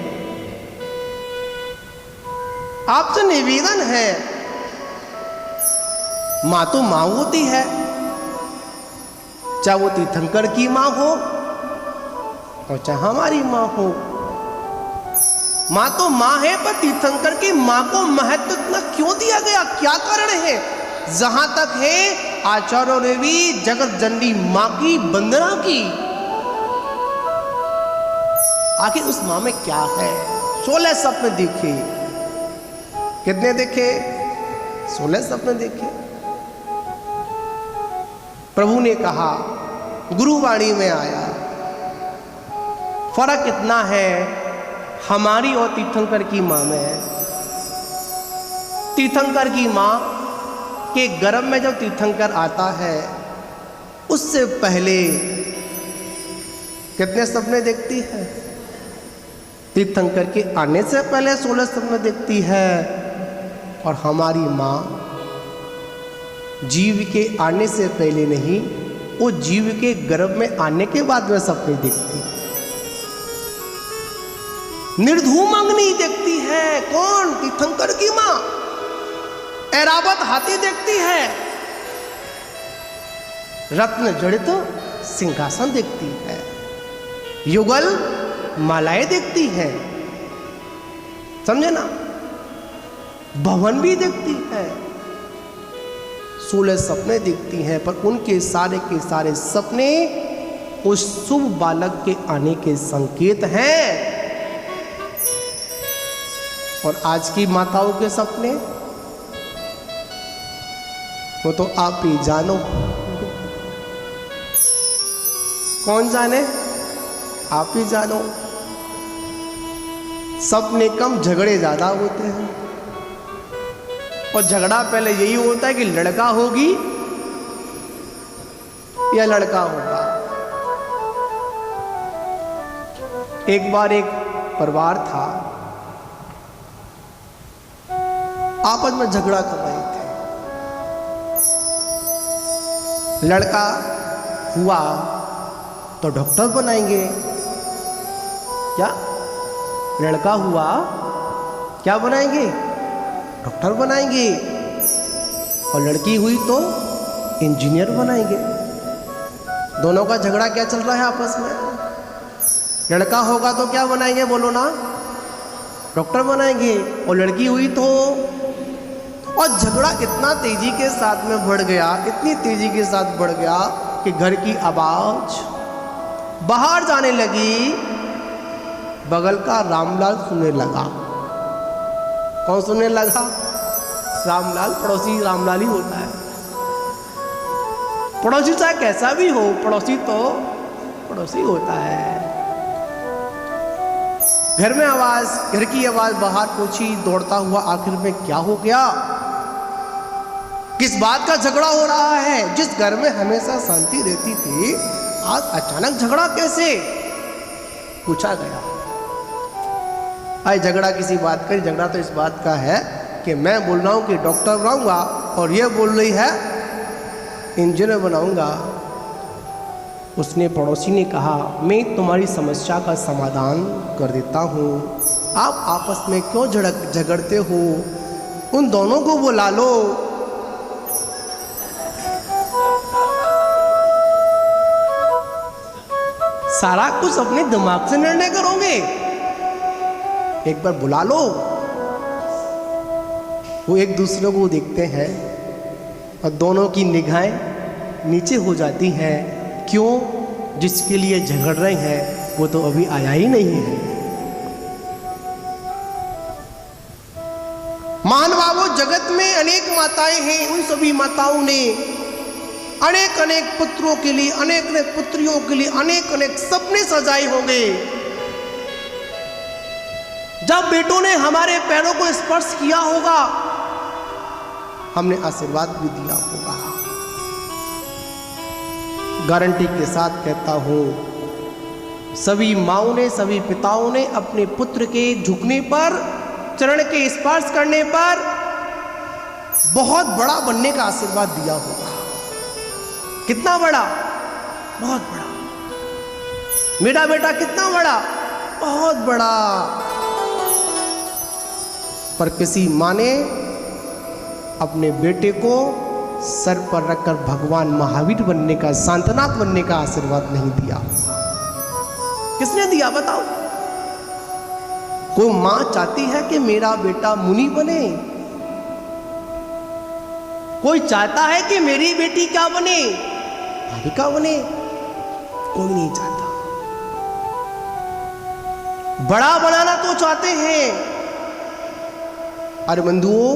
आपसे निवेदन है, मां तो मां होती है, चाहे वो तीर्थंकर की मां हो और चाहे हमारी मां हो। मां तो मां है, पर तीर्थंकर की मां को महत्व इतना क्यों दिया गया? क्या कारण है? जहां तक है आचार्यों ने भी जगत जननी मां की वंदना की। आखिर उस मां में क्या है? 16 सपने देखे। कितने देखे? 16 सपने देखे। प्रभु ने कहा, गुरुवाणी में आया, फर्क कितना है हमारी और तीर्थंकर की मां में। तीर्थंकर की मां के गर्भ में जब तीर्थंकर आता है, उससे पहले कितने सपने देखती है? तीर्थंकर के आने से पहले 16 सपने देखती है। और हमारी मां जीव के आने से पहले नहीं, वो जीव के गर्भ में आने के बाद में सपने देखती है। निर्धूमंगनी देखती है। कौन? तीर्थंकर की मां। ऐरावत हाथी देखती है। रत्न जड़ित सिंहासन देखती है। युगल मालाएं देखती है। समझे ना? भवन भी देखती है। 16 सपने देखती हैं, पर उनके सारे के सारे सपने उस शुभ बालक के आने के संकेत हैं। और आज की माताओं के सपने, वो तो आप ही जानो। कौन जाने? आप ही जानो। सपने कम, झगड़े ज्यादा होते हैं। और झगड़ा पहले यही होता है कि लड़का होगी या लड़का होगा। एक बार एक परिवार था, आपस में झगड़ा कर रहे थे। लड़का हुआ तो डॉक्टर बनाएंगे। क्या? लड़का हुआ क्या बनाएंगे? डॉक्टर बनाएंगे। और लड़की हुई तो इंजीनियर बनाएंगे। दोनों का झगड़ा क्या चल रहा है आपस में? लड़का होगा तो क्या बनाएंगे? बोलो ना। डॉक्टर बनाएंगे। और लड़की हुई तो। और झगड़ा इतना तेजी के साथ में बढ़ गया, इतनी तेजी के साथ बढ़ गया कि घर की आवाज बाहर जाने लगी। बगल का रामलाल सुनने लगा। कौन सुनने लगा? रामलाल। पड़ोसी रामलाल ही होता है। पड़ोसी चाहे कैसा भी हो, पड़ोसी तो पड़ोसी होता है। घर में आवाज, घर की आवाज बाहर पहुंची, दौड़ता हुआ आखिर में क्या हो गया? किस बात का झगड़ा हो रहा है? जिस घर में हमेशा शांति रहती थी, आज अचानक झगड़ा कैसे? पूछा गया। आज झगड़ा किसी बात का? झगड़ा तो इस बात का है कि मैं बोल रहा हूं कि डॉक्टर बनाऊंगा और ये बोल रही है इंजीनियर बनाऊंगा। उसने, पड़ोसी ने कहा, मैं तुम्हारी समस्या का समाधान कर देता हूं। आप आपस में क्यों झगड़ते हो? उन दोनों को बुला लो। सारा कुछ अपने दिमाग से निर्णय करोगे? एक बार बुला लो। वो एक दूसरे को देखते हैं और दोनों की निगाहें नीचे हो जाती हैं। क्यों? जिसके लिए झगड़ रहे हैं वो तो अभी आया ही नहीं है। महानुभावों, जगत में अनेक माताएं हैं। उन सभी माताओं ने अनेक अनेक पुत्रों के लिए, अनेक अनेक पुत्रियों के लिए अनेक अनेक सपने सजाए होंगे। जब बेटों ने हमारे पैरों को स्पर्श किया होगा, हमने आशीर्वाद भी दिया होगा। गारंटी के साथ कहता हूं, सभी माओं ने, सभी पिताओं ने अपने पुत्र के झुकने पर, चरण के स्पर्श करने पर बहुत बड़ा बनने का आशीर्वाद दिया होगा। कितना बड़ा? बहुत बड़ा। मेरा बेटा कितना बड़ा? बहुत बड़ा। पर किसी माँ ने अपने बेटे को सर पर रखकर भगवान महावीर बनने का, शांतनाथ बनने का आशीर्वाद नहीं दिया। किसने दिया बताओ? कोई मां चाहती है कि मेरा बेटा मुनि बने? कोई चाहता है कि मेरी बेटी क्या बने? भाविका बने? कोई नहीं चाहता। बड़ा बनाना तो चाहते हैं। अरे बंधुओं,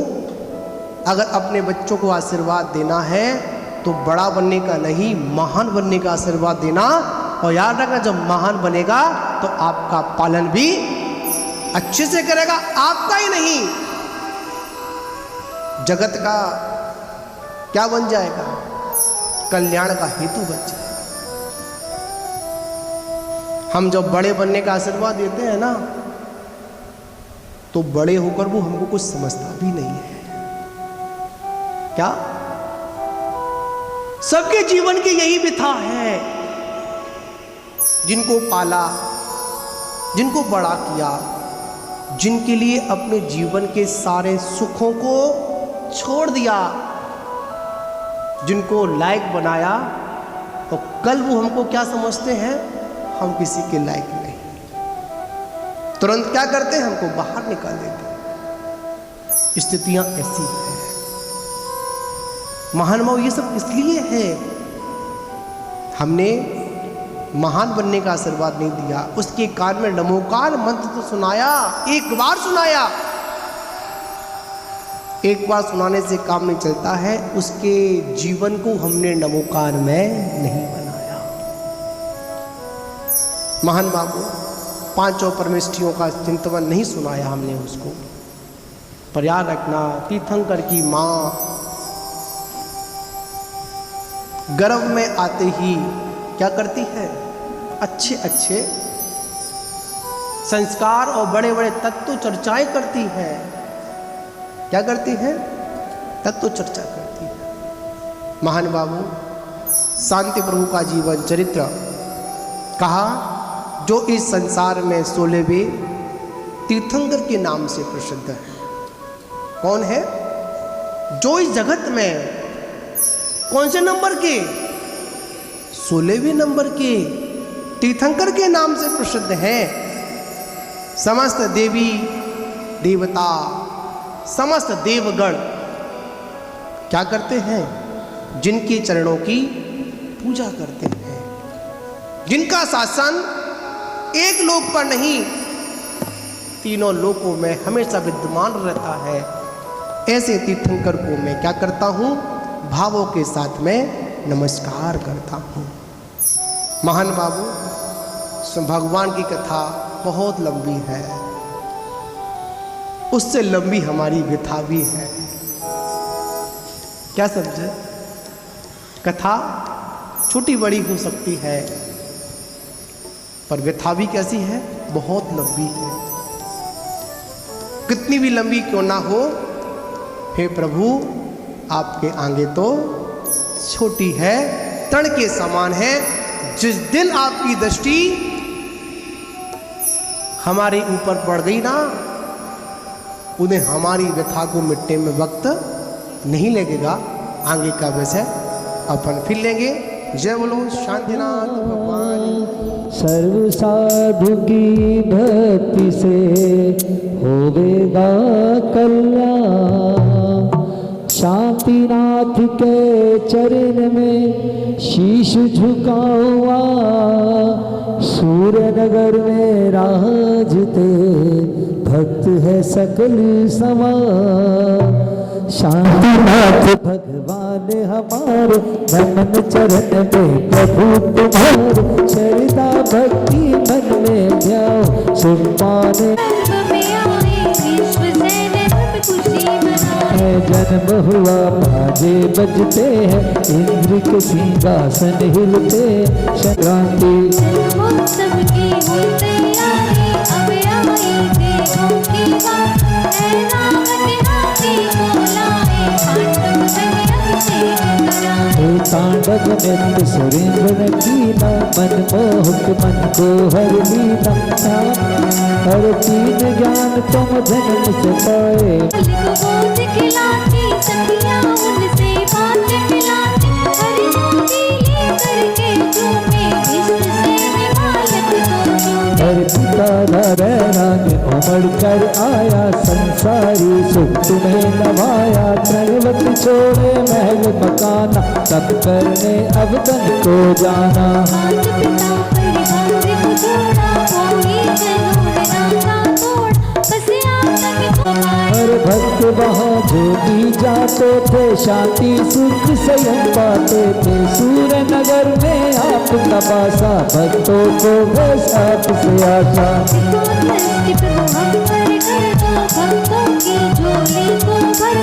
अगर अपने बच्चों को आशीर्वाद देना है तो बड़ा बनने का नहीं, महान बनने का आशीर्वाद देना। और याद रखना, जब महान बनेगा तो आपका पालन भी अच्छे से करेगा, आपका ही नहीं, जगत का क्या बन जाएगा? कल्याण का हेतु बन जाएगा। हम जब बड़े बनने का आशीर्वाद देते हैं ना, तो बड़े होकर वो हमको कुछ समझता भी नहीं है। क्या? सबके जीवन की यही व्यथा है। जिनको पाला, जिनको बड़ा किया, जिनके लिए अपने जीवन के सारे सुखों को छोड़ दिया, जिनको लायक बनाया, तो कल वो हमको क्या समझते हैं? हम किसी के लायक नहीं। तुरंत क्या करते हैं? हमको बाहर निकाल देते हैं। स्थितियां ऐसी हैं। महानुभाव, ये सब इसलिए है हमने महान बनने का आशीर्वाद नहीं दिया। उसके कान में नमोकार मंत्र तो सुनाया, एक बार सुनाया। एक बार सुनाने से काम नहीं चलता है। उसके जीवन को हमने नमोकार में नहीं बनाया। महान बाबू, पांचों परमेष्ठियों का चिंतन नहीं सुनाया हमने उसको। पर याद रखना, तीर्थंकर की मां गर्भ में आते ही क्या करती है? अच्छे अच्छे संस्कार और बड़े बड़े तत्व चर्चाएं करती है। क्या करती है? तत्व चर्चा करती है। महान बाबू, शांति प्रभु का जीवन चरित्र कहा, जो इस संसार में 16वें तीर्थंकर के नाम से प्रसिद्ध है। कौन है? जो इस जगत में कौन से नंबर के? 16वें नंबर के तीर्थंकर के नाम से प्रसिद्ध हैं। समस्त देवी देवता, समस्त देवगण क्या करते हैं? जिनके चरणों की पूजा करते हैं, जिनका शासन एक लोक पर नहीं, तीनों लोकों में हमेशा विद्यमान रहता है। ऐसे तीर्थंकर को मैं क्या करता हूँ? भावों के साथ में नमस्कार करता हूँ। महान बाबू, भगवान की कथा बहुत लंबी है, उससे लंबी हमारी व्यथा भी है। क्या समझे? कथा छोटी बड़ी हो सकती है, पर व्यथा भी कैसी है? बहुत लंबी है। कितनी भी लंबी क्यों ना हो, हे प्रभु, आपके आगे तो छोटी है, तण के समान है। जिस दिन आपकी दृष्टि हमारे ऊपर पड़ गई ना, उन्हें हमारी व्यथा को मिटने में वक्त नहीं लगेगा। आगे का विषय अपन फिर लेंगे। जय बोलो शांतिनाथ भगवान। सर्व साधु की भक्ति से होवेगा कल्याण। शांतिनाथ के चरण में शीश झुकाऊंगा। सूर्यनगर में राजते भक्त है सकल समान। शांतिनाथ भगवान हमारे, नमन चरण में प्रभु तुम्हारे। श्रद्धा भक्ति मन में ध्याओ, सुन पाने जन्म हुआ बाजे बजते हैं, इंद्र के सिंहासन हिलते। संक्रांति सबकी हो तैयारी, अब आई देखो की बात है। रावण रानी को लाए हे तांडव नृत्य सुरेंद्र रंगीला मनमोहक मन को हर लीला हर तीन ज्ञान तुम जन्म से पाए बोझ खिलाती सखियाँ उनसे बात मिलाती हरि मोती लेकर के झूमे इष्ट से हिमालय को झूमे हर पिता नारायण उमड़ कर आया संसारी सुख तुम्हें नवाया त्रैवत छोड़े महल मकाना तब करने अवगन को जाना पांच पिता परिवार को जोड़ा कोई जनों ने नाता तोड़ बसे आतंक को हर भक्त वहाँ जो भी जाते थे शांति सुख संयम पाते थे सूर्य नगर में आपका वासा भक्तों को बस आपसे आशा देखो दृष्टि प्रभु हम पर कर दो भक्तों की झोली को भर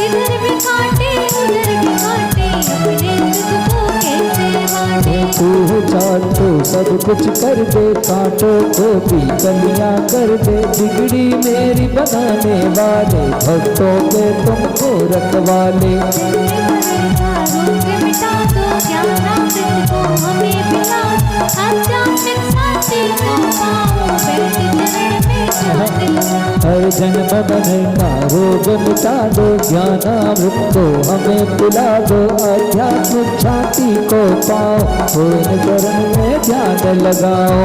इधर भी काटे उधर भी काटे अपने सुख को कैसे बांटे तू चाह तो सब कुछ कर दे कांटों को भी कलियां कर दे बिगड़ी मेरी बनाने वाले भक्तों के तुमको रखवाले रोग मिटा दो ज्ञानामृत को हमें पिला आध्यात्मिक शांति को पाओ बैठ चरण में शांति हर जन्म मन का रोग मिटा दो ज्ञानामृत को हमें पिला दो आध्यात्मिक शांति को पाओ पूर्ण चरण में ध्यान लगाओ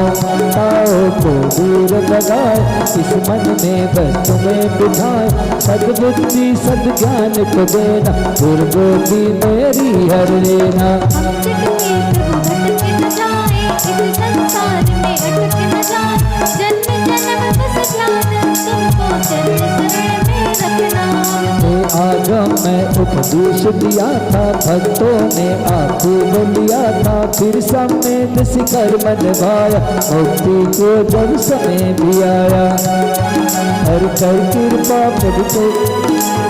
ताओ को दूर लगाए इस मन में बस तुम्हें बिठाए सद्बुद्धि सद्ज्ञान को देना दुर्गति मेरी हर लेना हम जग में प्रभु भटक न जाए इस संसार में अटक न जाए जन्म जन्म बस ध्यान तुमको चरण शरण में रखना आगम में उपदेश दिया था भक्तों ने खूब लिया था फिर समेत शिखर मन भाया मुक्ति को जब समय भी आया हर कर कृपा प्रभु को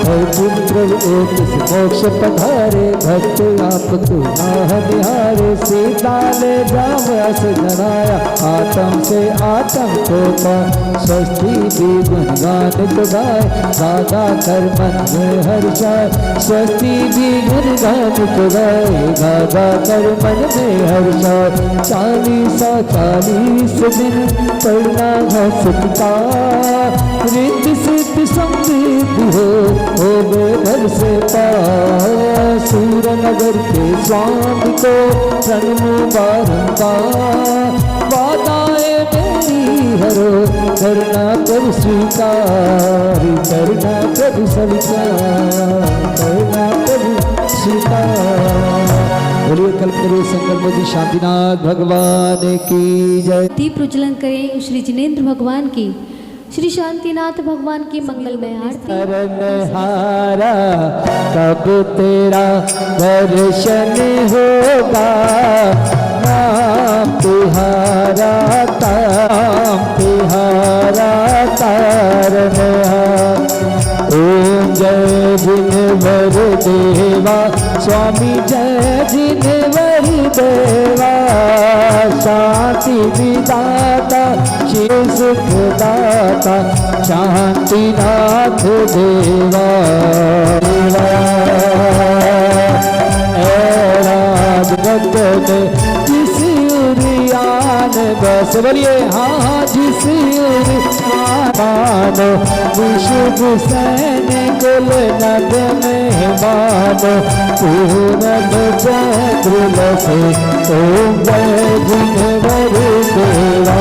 हर पुत्र एक मोक्ष पधारे भक्त आपको नाह निहारे सीता ले जाम अस जनाया आत्म से आत्म को पा स्वस्ति भी गुणगान को गाय दादा कर मन में हर्षाय स्वस्ति भी गुणगान को गाय दादा कर मन में हर्षाय 40 दिन पढ़ना है सत्ता रिद्धि सिद्धि समृद्धि हो गए घर से पार सूर्य नगर के स्वामी को जन्म बारंबार वादाए मेरी हरो करना प्रभु स्वीकार करना प्रभु स्वीकार करना प्रभु स्वीकार बोलिए कल्पतरु संकल्प मोदी शांतिनाथ भगवान की जय दीप प्रज्वलन करें श्री जिनेंद्र भगवान की श्री शांतिनाथ भगवान की मंगलमय आरती हारा कब तेरा दर्शन होगा नाम तिहारा तारनहार ओम जय जिनवर देवा स्वामी जय जिनवर देवा शांति विदाता शिव सुख दाता शांतिनाथ देवा राजभक्त में जिस उरियान बस बोलिए हाँ जिस उरियान विशुभ सैन कुल नद में मानो पूरब चंद्र से ओम जय जिनवर देवा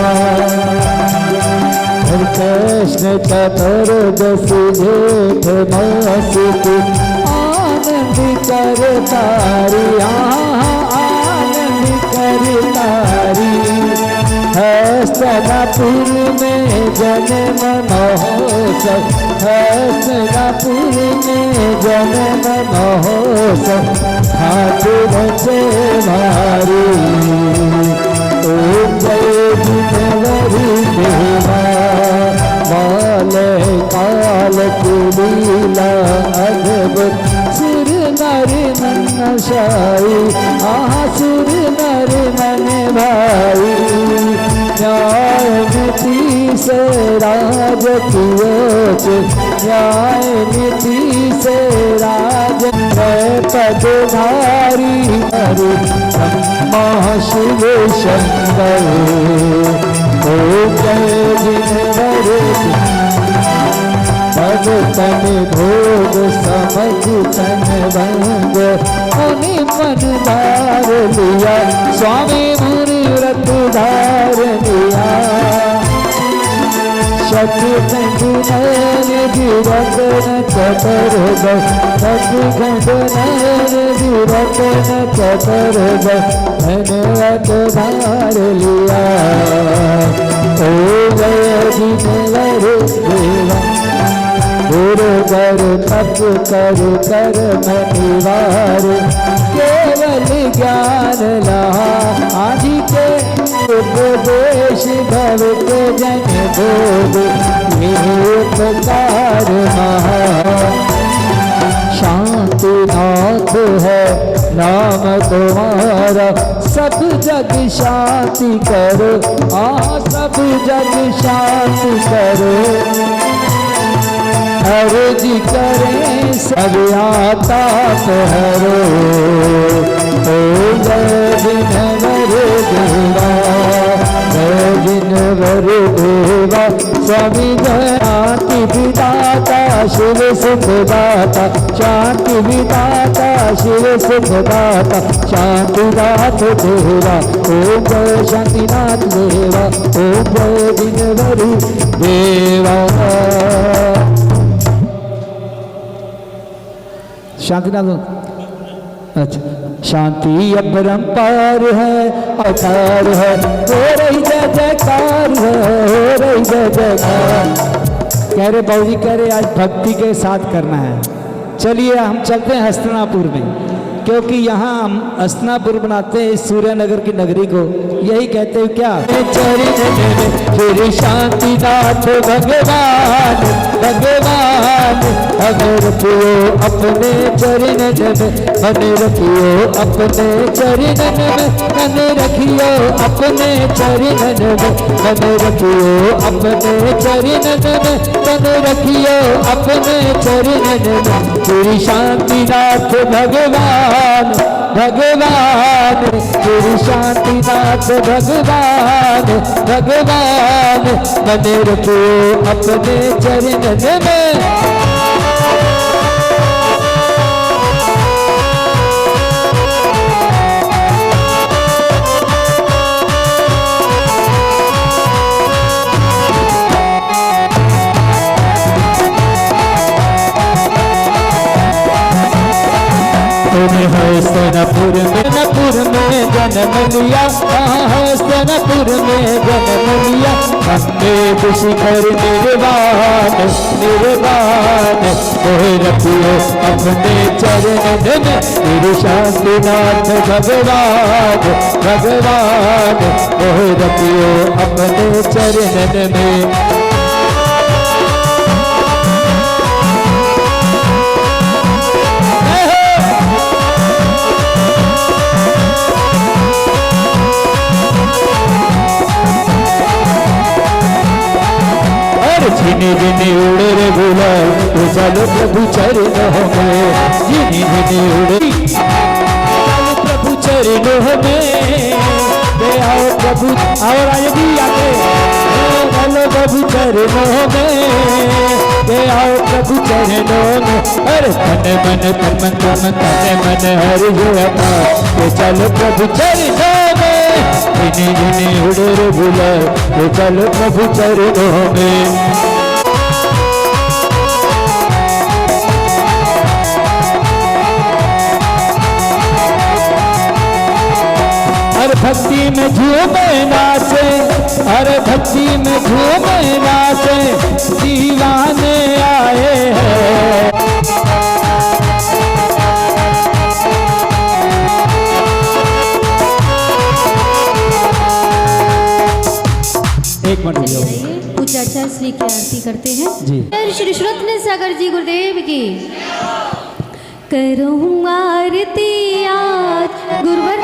कृष्ण चतुर्दशी जेठ मासिक आनंद कर तारी आनंद कर तारी हस्तनापुर में जन्म महोत्सव हस्तनापुर में जन्म महोत्सव ठाकुर से मारी ओम जय जिनवरी देवा माले काल की लीला अद्भुत सुर नर मन शाही सुर नर मन भाई न्याय नीति से राज कियोच न्याय नीति से राज पदधारी हरि ब्रह्मा शिव शंकर। ओम जय जिनेन्द्र भगतन भोग समझ तन भंग। मुनि मन धार लिया स्वामी मुनि व्रत धार लिया। शक्ति खंडन गिरतन चतर गौ शक्ति खंडन गिरतन चतर गौ धनवत धार लिया। ओ जय जिनेन्द्र देवा गुरु गर तप कर कर मनिवार। केवल ज्ञान लहा आदि के उपदेश भवित जन बोध। ये उपकार महा शांतिनाथ है नाम तुम्हारा। सब जग शांति करो सब जग शांति करो। अर्ज करें सब आता हरो। ओ जय जिनेन्द्र देवा जय जिनेन्द्र देवा। स्वामी शांति विदाता शिव सुखदाता शांति विदाता शिव सुखदाता शांतिनाथ देवा। ओम जय शांतिनाथ देवा ओम जय जिनेन्द्र देवा। शांतिनाथ अच्छा शांति अपरंपार है अवतार है। हो रही जय जयकार है हो रही जय जयकार। कह रहे बाबूजी कह रहे आज भक्ति के साथ करना है। चलिए हम चलते हैं हस्तिनापुर में क्योंकि यहाँ हम हस्तिनापुर बनाते हैं इस सूर्यनगर की नगरी को। यही कहते हैं क्या श्री शांतिनाथ भगवान भगवान। अगर रखियो अपने चरण में मन रखियो अपने चरण में मन रखियो अपने चरण में मन रखियो अपने चरण में मन रखियो अपने चरण में। श्री शांतिनाथ भगवान भगवान श्री शांतिनाथ भगवान भगवान। मन रखियो अपने चरण में। हस्तिनापुर में जन्म लिया हस्तिनापुर में जन्म लिया। हमने शिखर निर्वाण निर्वाण। मोह रखियो अपने चरण में श्री शांतिनाथ भगवान भगवान। मोह रखियो अपने चरण में। जिनी जिनी उड़े रे गुलाल तो चलो प्रभु चरणों में। जिनी जिनी उड़े चलो प्रभु चरणों में। आओ प्रभु आओ राजा जी आके चलो प्रभु चरणों में। आओ प्रभु चरणों में। अरे तन मन तन मन तन मन हरि होता ये चलो प्रभु चरणों में। जिनी जिनी उड़े रे गुलाल तो चलो प्रभु चरणों में। भक्ति में झूमे नाचे अरे भक्ति में झूमे नाचे दीवाने आए हैं। एक मिनट पूजाचार्य श्री की आरती करते हैं जी। श्री रत्न सागर जी गुरुदेव की करूँ आरती आज गुरुवर